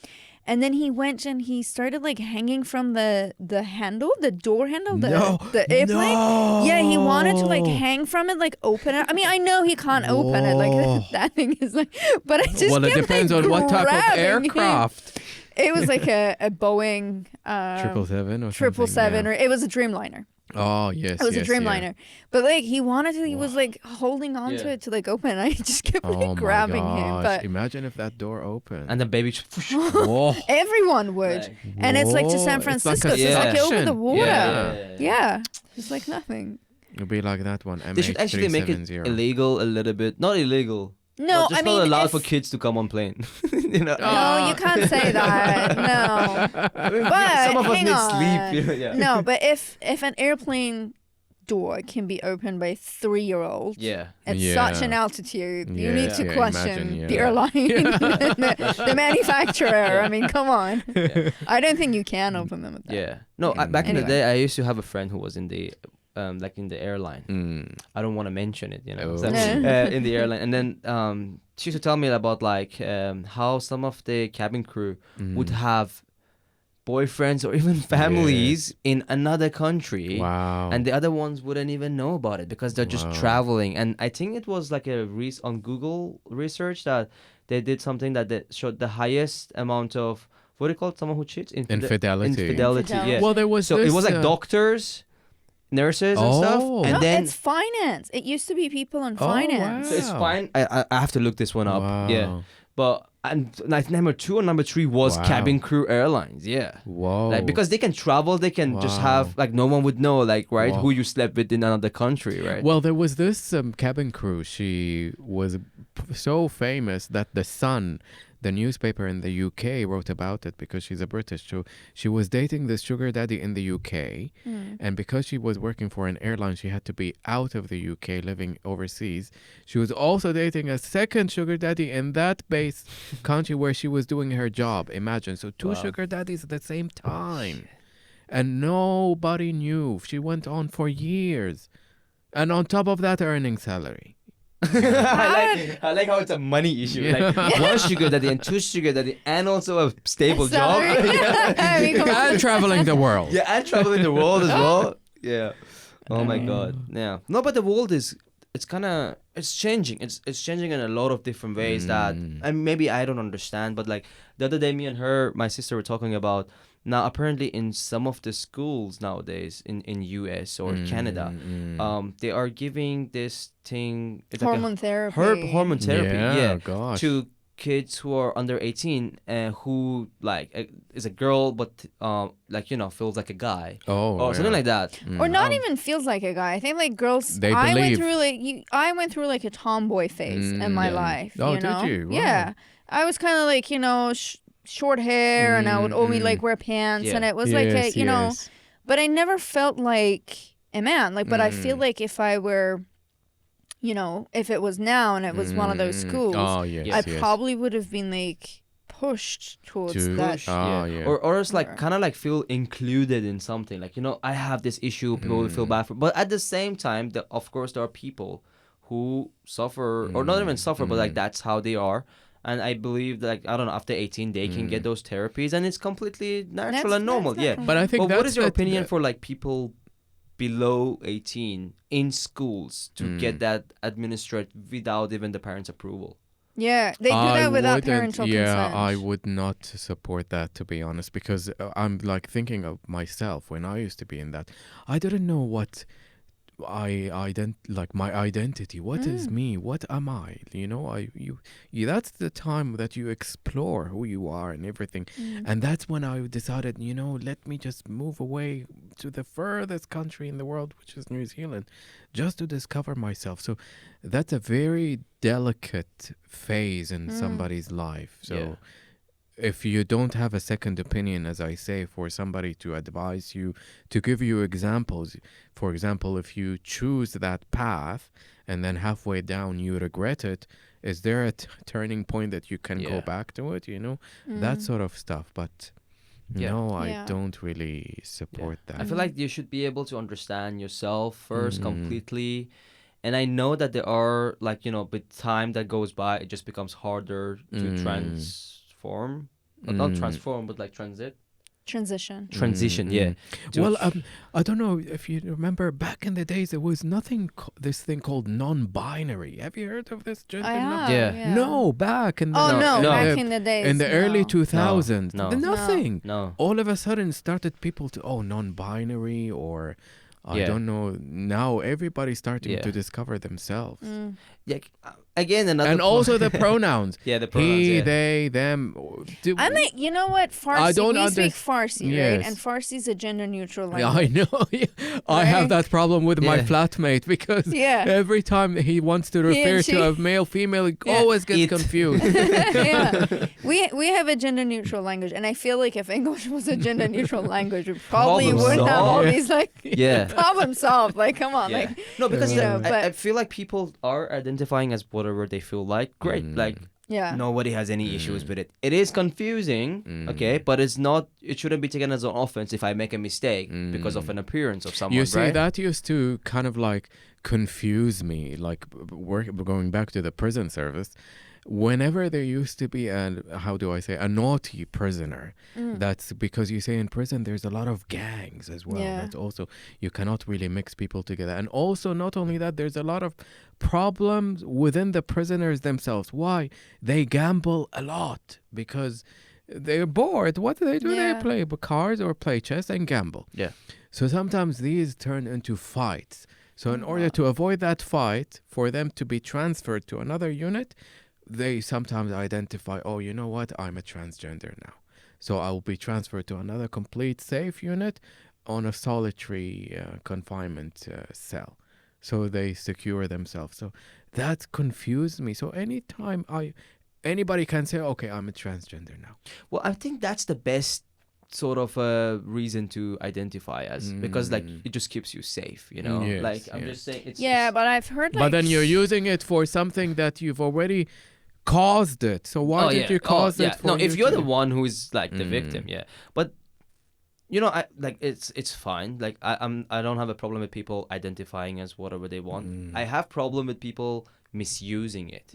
And then he went and he started like hanging from the handle, the door handle, the airplane. No. Yeah, he wanted to like hang from it, like open it. I mean, I know he can't open it. Whoa. Like that thing is like, but I just Well, it kept, depends like, on what type of grabbing him. aircraft. It was like a Boeing 777 or 777, something. or it was a Dreamliner. Oh, yes. It was a Dreamliner. But like he wanted to, he was Wow. like holding on to Yeah. it to like open it. I just kept like Oh, grabbing my him. gosh. But Imagine if that door opened. And the baby. Whoa. everyone would. Like, And it's like to Whoa. San It's like Francisco. a So it's like over suction. the water. Yeah. Yeah. Just like nothing. It'll be like that one. They should actually make it MH370. illegal a little bit. Not illegal. No, but just I mean, not allowed if- for kids to come on plane. You know. No, you can't say that. No. But some of us hang need on. sleep. You know? Yeah. No, but if an airplane door can be opened by a 3-year-old Yeah. at Yeah. such an altitude, you need Yeah. to Yeah, question imagine, the yeah. airline, the manufacturer. I mean, come on. I don't think you can open them with that. Yeah. No, back in the Anyway. day, I used to have a friend who was in the like in the airline. Mm. I don't want to mention it, you know. Oh. So, No. in the airline, and then she used to tell me about like how some of the cabin crew would have boyfriends or even families in another country. Wow. And the other ones wouldn't even know about it because they're just Wow. traveling. And I think it was like on Google research that they did something that they showed the highest amount of, what do you call it, someone who cheats? Infidelity. Infidelity, yeah. Infidelity. Well, there was So this, it was like doctors, nurses and Oh. stuff. And No, then it's finance. It used to be people in Oh, finance. so it's Wow. fine. I have to look this one up. Yeah. Wow. But and like number 2 and number 3 was Wow. cabin crew airlines. Yeah. Whoa. Like because they can travel, they can just Wow. have like no one would know like right Wow. who you slept with in another country, right? Well, there was this cabin crew. She was so famous that the Sun, the newspaper in the UK, wrote about it because she's a British. So she was dating this sugar daddy in the UK, and because she was working for an airline, she had to be out of the UK, living overseas. She was also dating a second sugar daddy in that base country where she was doing her job. Imagine, so two Wow. sugar daddies at the same time, and nobody knew. She went on for years, and on top of that, earning salary. I like how it's a money issue. Yeah. Like one sugar daddy and 2 sugar daddy and also a stable job. Salary. I mean, come on. And traveling the world. Yeah, and traveling the world as well. Yeah. Oh my god. Yeah. No, but the world is it's changing. It's changing in a lot of different ways that and maybe I don't understand, but like the other day me and my sister were talking about now apparently in some of the schools nowadays in US or Canada, they are giving this thing it's Hormone therapy. hormone therapy, yeah, gosh. to kids who are under 18 who like is a girl but like you know feels like a guy or something like that. Or not even feels like a guy. I think like girls. They I went believe. through I went through like a tomboy phase in my yeah. life. Oh, you did know? you? Wow. Yeah, I was kind of like short hair, and I would only like wear pants, Yeah. and it was like but I never felt like a man. Like, but I feel like if I were, if it was now and it was one of those schools, Oh, yes, I yes. probably would have been like pushed towards To- that. Push. Oh, yeah. Or it's like Or- kind of like feel included in something like I have this issue, people will feel bad for, but at the same time of course there are people who suffer or not even suffer but like that's how they are. And I believe that, like, I don't know, after 18, they can get those therapies, and it's completely natural and normal. that's Yeah. natural. But I think But what is your that's opinion the- for, like, people below 18 in schools to get that administered without even the parents' approval? Yeah, they do that without parental yeah, consent. I would not support that, to be honest, because I'm like thinking of myself when I used to be in that. I didn't know what my identity. What is me? What am I? That's the time that you explore who you are and everything. And that's when I decided, let me just move away to the furthest country in the world, which is New Zealand, just to discover myself. So that's a very delicate phase in somebody's life. So Yeah. if you don't have a second opinion, as I say, for somebody to advise you, to give you examples, for example, if you choose that path and then halfway down you regret it, Is there a turning point that you can go Yeah. back to it? That sort of stuff. But Yeah. no, I Yeah. don't really support that. I feel like you should be able to understand yourself first Mhm. completely. And I know that there are, like, with time that goes by, it just becomes harder to transform. Not transform, but like Transition. transition, yeah. To Well, I don't know if you remember back in the days, there was nothing, this thing called non-binary. Have you heard of this? Gender? I have. Yeah. No, back in the Oh no, No. back in the days. in the early no. 2000s, No. nothing. No. All of a sudden, started people to non-binary, or I Yeah. don't know. Now everybody's starting Yeah. to discover themselves, Yeah. Again, another and point. also the pronouns. Yeah, the pronouns. He, yeah. they, them. I mean, you know what? Farsi. I don't we speak underst- Farsi, Yes. right? And Farsi is a gender neutral Yeah, language. I know. I have Right? that problem with my Yeah. flatmate because Yeah. every time he wants to He refer and to she. a male, female, he Yeah. always gets It. confused. Yeah. We have a gender neutral language, and I feel like if English was a gender neutral language, we probably Problem wouldn't have all solved. these like Yeah. problem solved. Like, come on, Yeah. like No, because You know, I but- feel like people are identifying as whatever they feel like. Great. Like, yeah. nobody has any issues with it. It is confusing, okay, but it's not. It shouldn't be taken as an offense if I make a mistake because of an appearance of someone. You see, right? that used to kind of like confuse me. Like going back to the prison service, whenever there used to be a naughty prisoner, that's because you say in prison there's a lot of gangs as well. Yeah. That's also, you cannot really mix people together. And also, not only that, there's a lot of problems within the prisoners themselves. Why? They gamble a lot because they're bored. What do? Yeah. They play cards or play chess and gamble. Yeah. So sometimes these turn into fights. So in order to avoid that fight, for them to be transferred to another unit, they sometimes identify, oh, you know what? I'm a transgender now. So I will be transferred to another complete safe unit on a solitary confinement cell. So they secure themselves. So that confused me. So anytime anybody can say, okay, I'm a transgender now. Well, I think that's the best sort of reason to identify as because like it just keeps you safe, Yes, like I'm yes. just saying it's Yeah, but I've heard like. But then you're using it for something that you've already caused it. So why did you cause it for no, if you you're to- the one who is like the victim, yeah, but I like it's fine. Like I don't have a problem with people identifying as whatever they want. I have problem with people misusing it,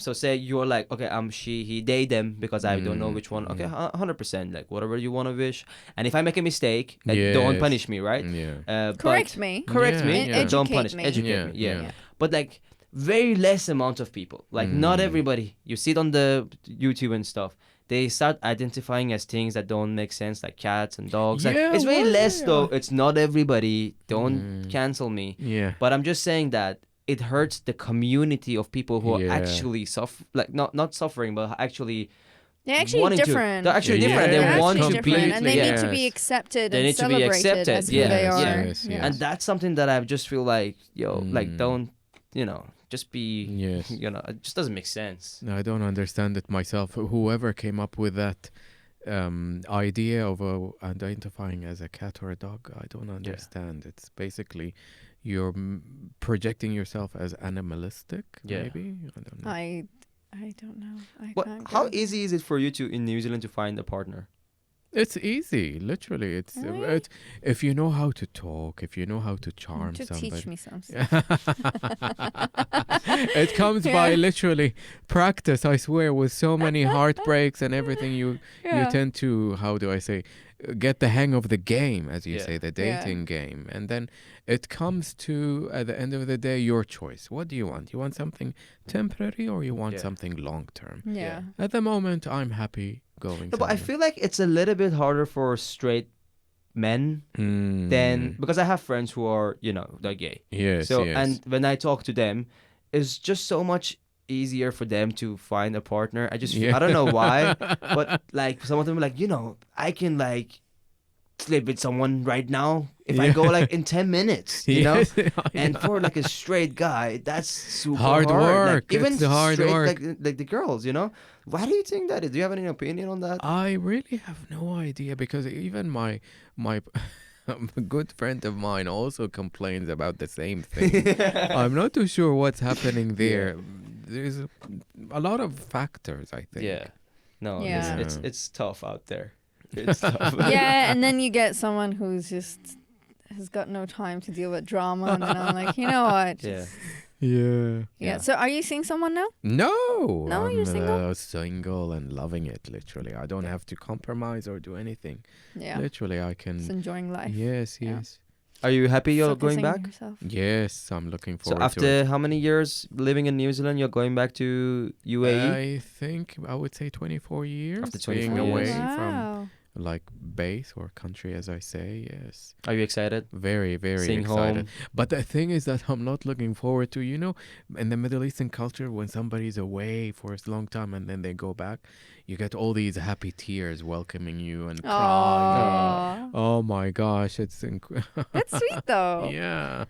so say you're like, okay, I'm she, he, they, them, because I don't know which one. Okay, 100%, like whatever you want to wish, and if I make a mistake, like, don't Yes. punish me, right? Yeah. Correct but- me. correct Yeah, me, yeah. don't Educate punish me. educate me, Yeah, yeah. yeah. But like very less amount of people, like not everybody, you see it on the YouTube and stuff, they start identifying as things that don't make sense, like cats and dogs. Like, Yeah, it's very well, less yeah. though. It's not everybody, don't cancel me, Yeah. but I'm just saying that it hurts the community of people who are Yeah. actually like not suffering, but actually They're actually wanting different. to. They're actually Yeah, different. They're They want actually to be, different, and they need to Yes. be accepted They and need to be celebrated accepted, as who yes, they are. yes, yes. and that's something that I just feel like, like don't, just be, Yes. it just doesn't make sense. No, I don't understand it myself. Whoever came up with that idea of identifying as a cat or a dog, I don't understand. It's basically you're projecting yourself as animalistic, Yeah. maybe? I don't know. I don't know. I What? can't How get it. easy is it for you to in New Zealand to find a partner? It's easy, literally. It's Really? if you know how to talk, if you know how to charm To somebody. teach me something. It comes by Yeah. literally practice, I swear, with so many heartbreaks and everything. You tend to, how do I say, get the hang of the game, as you Yeah. say, the Yeah. dating game. And then it comes to, at the end of the day, your choice. What do you want? You want something temporary or you want Yeah. something long term? Yeah. At the moment, I'm happy going No, but I somewhere. feel like it's a little bit harder for straight men than, because I have friends who are, they're gay. Yes, So yes. and when I talk to them, it's just so much easier for them to find a partner. I don't know why, but like some of them are like, I can like sleep with someone right now if I go like in 10 minutes, Yes, and for like a straight guy, that's super Hard hard. work. Like, even It's hard straight, work. like the girls, why do you think that is? Do you have any opinion on that? I really have no idea, because even my a good friend of mine also complains about the same thing. I'm not too sure what's happening there. there's a lot of factors, I think. Yeah. No, Yeah. it's tough out there. It's tough. Yeah, and then you get someone who's just has got no time to deal with drama, and then I'm like, you know what? Yeah. Yeah. Yeah. So are you seeing someone now? No, No, I'm you're single? single and loving it. Literally, I don't have to compromise or do anything. Yeah. Literally, I Just can. enjoying life. Yes, Yeah. yes, Are you happy you're going Focusing on back? yourself. yes. I'm looking So forward to it. after how many years living in New Zealand, you're going back to UAE? I think I would say 24 years After being 24 away years. from Wow. like base or country, as I say. Yes, Are you excited? very, very Seeing excited. home. But the thing is that I'm not looking forward to, in the Middle Eastern culture, when somebody's away for a long time and then they go back, you get all these happy tears welcoming you and crying. Aww. Oh my gosh, it's That's sweet though. yeah.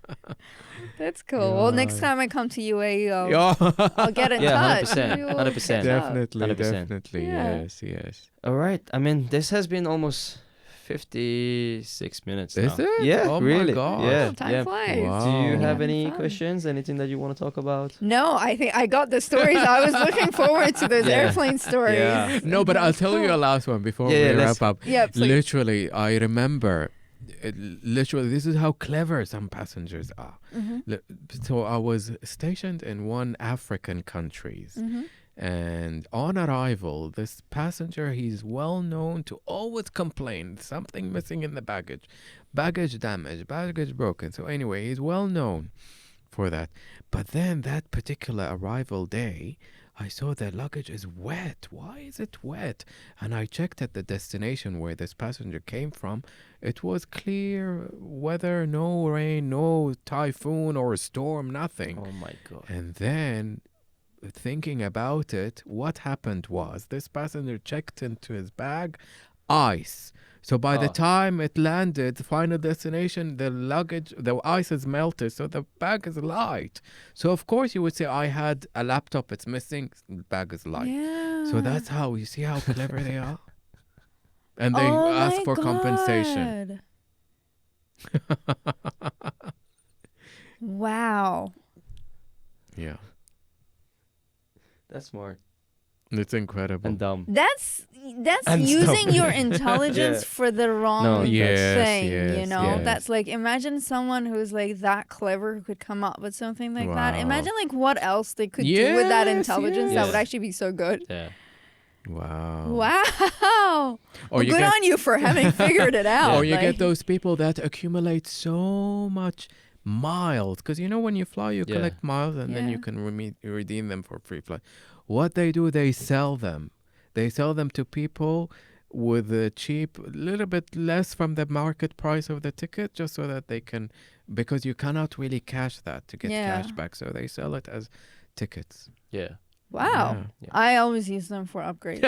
That's cool. Well, next Yeah. time I come to UAE, Yeah. I'll get in Yeah, touch. 100%, We will 100%. catch up. Definitely, 100%. definitely. Yeah. Yes, yes. All right. I mean, this has been almost 56 minutes Is now. it? Yeah, Oh my really. gosh. Yeah, Time yeah. flies. Wow. Do you have Having any fun. questions? Anything that you want to talk about? No, I think I got the stories. I was looking forward to those Yeah. airplane stories. Yeah. No, but I'll tell you a last one before Yeah, we yeah, wrap up. Yeah, please. Literally, I remember. Literally, this is how clever some passengers are. Mhm. So I was stationed in one African countries. Mhm. And on arrival, this passenger, he's well known to always complain something missing in the baggage damaged, baggage broken. So anyway, he's well known for that. But then that particular arrival day, I saw the luggage is wet. Why is it wet? And I checked at the destination where this passenger came from. It was clear weather, no rain, no typhoon or storm, nothing. Oh my God. And then, thinking about it, what happened was this passenger checked into his bag ice. So by the Oh. time it landed, the final destination, the ice is melted, so the bag is light. So of course you would say, I had a laptop, it's missing, the bag is light. Yeah. So that's how, you see how clever they are? And they Oh ask my for compensation. God. Wow. Yeah, That's smart it's incredible. and dumb. That's And using stuff. your intelligence Yeah. for the wrong No, Yes, thing, yes, yes. That's like, imagine someone who's like that clever who could come up with something like that. Wow. Imagine like what else they could do with that Yes, intelligence that yes. would actually be so good. Yeah. Wow. Wow. Or Well, you good get, on you for having figured it out. or you like- get those people that accumulate so much miles, because when you fly, you Yeah. collect miles and then you Yeah. can redeem them for free flight. What they do, they sell them. They sell them to people with a cheap, little bit less from the market price of the ticket, just so that they can, because you cannot really cash that to get Yeah. cash back. So they sell it as tickets. Yeah. Wow. Yeah. I always use them for upgrades.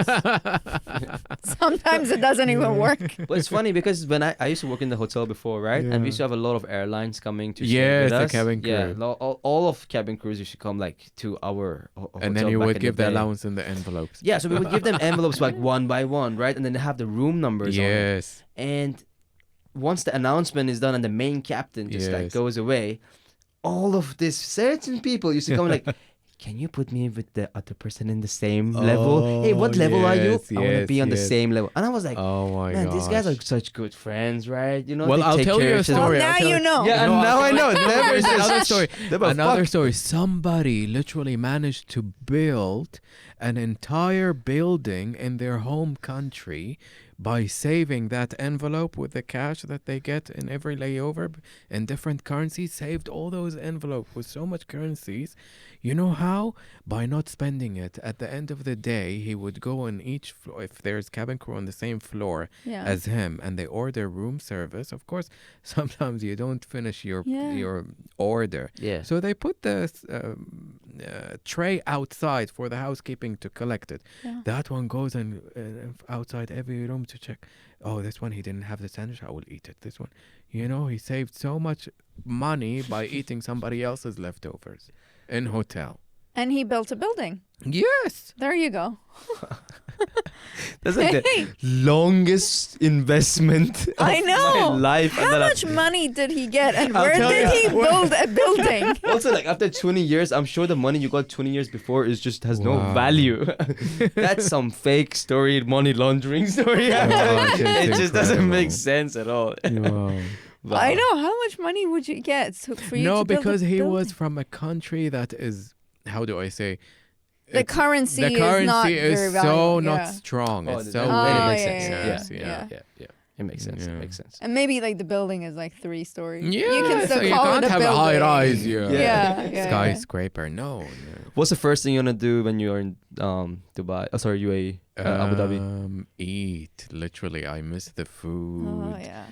Sometimes it doesn't even work. But it's funny because when I used to work in the hotel before, right? And we used to have a lot of airlines coming to stay Yes, with the us. cabin Yeah, crew. all of cabin crews used to come like to our hotel. And then you back would in give the day. allowance in the envelopes. Yeah, so we would give them envelopes like one by one, right? And then they have the room numbers on it. Yes. And once the announcement is done and the main captain just like Yes. goes away, all of these certain people used to come like, can you put me with the other person in the same level? Hey, what Oh, level are you? yes, I want to yes, be on the yes. same level. And I was like, Oh my man, god. these guys are such good friends, right? You know, Well, they I'll take tell care you a of each other. Well, story. now I'll tell you know. Yeah, and now I know. There's another story. Never Another fuck. story. Somebody literally managed to build an entire building in their home country by saving that envelope with the cash that they get in every layover in different currencies. Saved all those envelopes with so much currencies. You know how? By not spending it. At the end of the day, he would go on each floor, if there's cabin crew on the same floor Yeah. as him, and they order room service. Of course, sometimes you don't finish your Yeah. order. Yeah. So they put the tray outside for the housekeeping to collect it. Yeah. That one goes and outside every room to check. Oh, this one he didn't have the sandwich. I will eat it. This one, he saved so much money by eating somebody else's leftovers in hotel. And he built a building. Yes. There you go. That's like the longest investment of I know. my life. How much money did he get, and I'll where tell did he you. build a building? Also, like after 20 years, I'm sure the money you got 20 years before is just has no Wow. value. That's some fake story, money laundering story. that's It just doesn't make incredible. sense at all. Wow. Wow. I know. How much money would you get for you No, to build because a he building? was from a country that is, how do I say? The It's- currency, the currency is not is very so valuable. not yeah. strong. Oh, It's that so really Oh, makes yeah, sense. yeah, Yeah, yeah. yeah. It makes sense. It Yeah. makes sense. And maybe like the building is like 3 stories. Yeah, You can still so you call can't it a have building. a high rise. Yeah. Yeah. Skyscraper. No. What's the first thing you wanna do when you're in Dubai? Oh, sorry, UAE, Abu Dhabi. Eat. Literally, I miss the food. Oh yeah.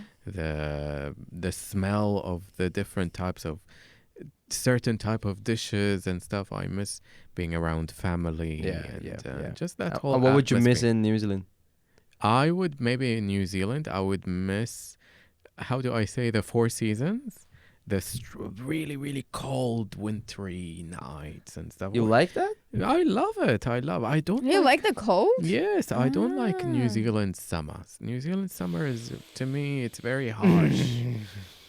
The smell of the different types of certain type of dishes and stuff. I miss being around family. Yeah, and, yeah. Just that whole. What would you miss atmosphere. in New Zealand? I would maybe in New Zealand. I would miss. How do I say the Four Seasons? The really really cold wintry nights and stuff. You like that? I love it. I don't. You like the cold? Yes, I don't like New Ah. Zealand summers. New Zealand summer is, to me, it's very harsh.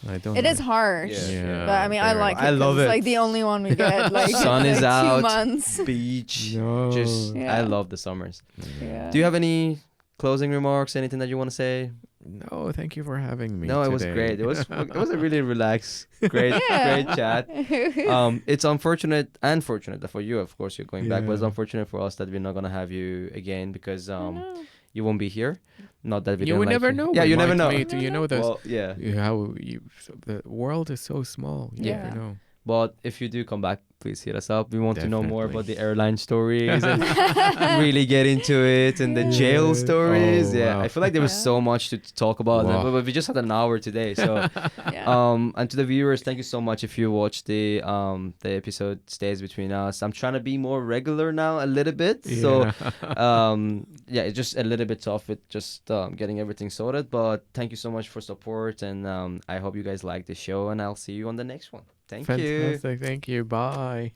I don't. It like is harsh. Yeah, But I mean, I very- like it. I 'cause love it's it. like the only one we get. Like Sun is like out. 2 months. Beach. No. Just Yeah. I love the summers. Yeah. Do you have any closing remarks? Anything that you want to say? No, thank you for having me. No, it was today. great. It was a really relaxed, great Yeah. great chat. It's unfortunate and fortunate for you, of course, you're going back, but it's Yeah. unfortunate for us that we're not gonna have you again because I know. you won't be here. Not that we You don't will like never you. know. Yeah, We you never might know. meet, you know, Well, yeah. how you, so the world is so small. You Yeah. never know. But if you do come back, please hit us up. We want to know more about Definitely. the airline stories and really get into it and the jail Yeah. stories. Oh, yeah, wow. I feel like there was Yeah. so much to talk about, Wow. but we just had an hour today. So, Yeah. and to the viewers, thank you so much if you watched the episode Stays Between Us. I'm trying to be more regular now, a little bit. So, yeah, it's just a little bit tough with just getting everything sorted. But thank you so much for support, and I hope you guys like the show. And I'll see you on the next one. Thank you. Fantastic. Thank you. Bye.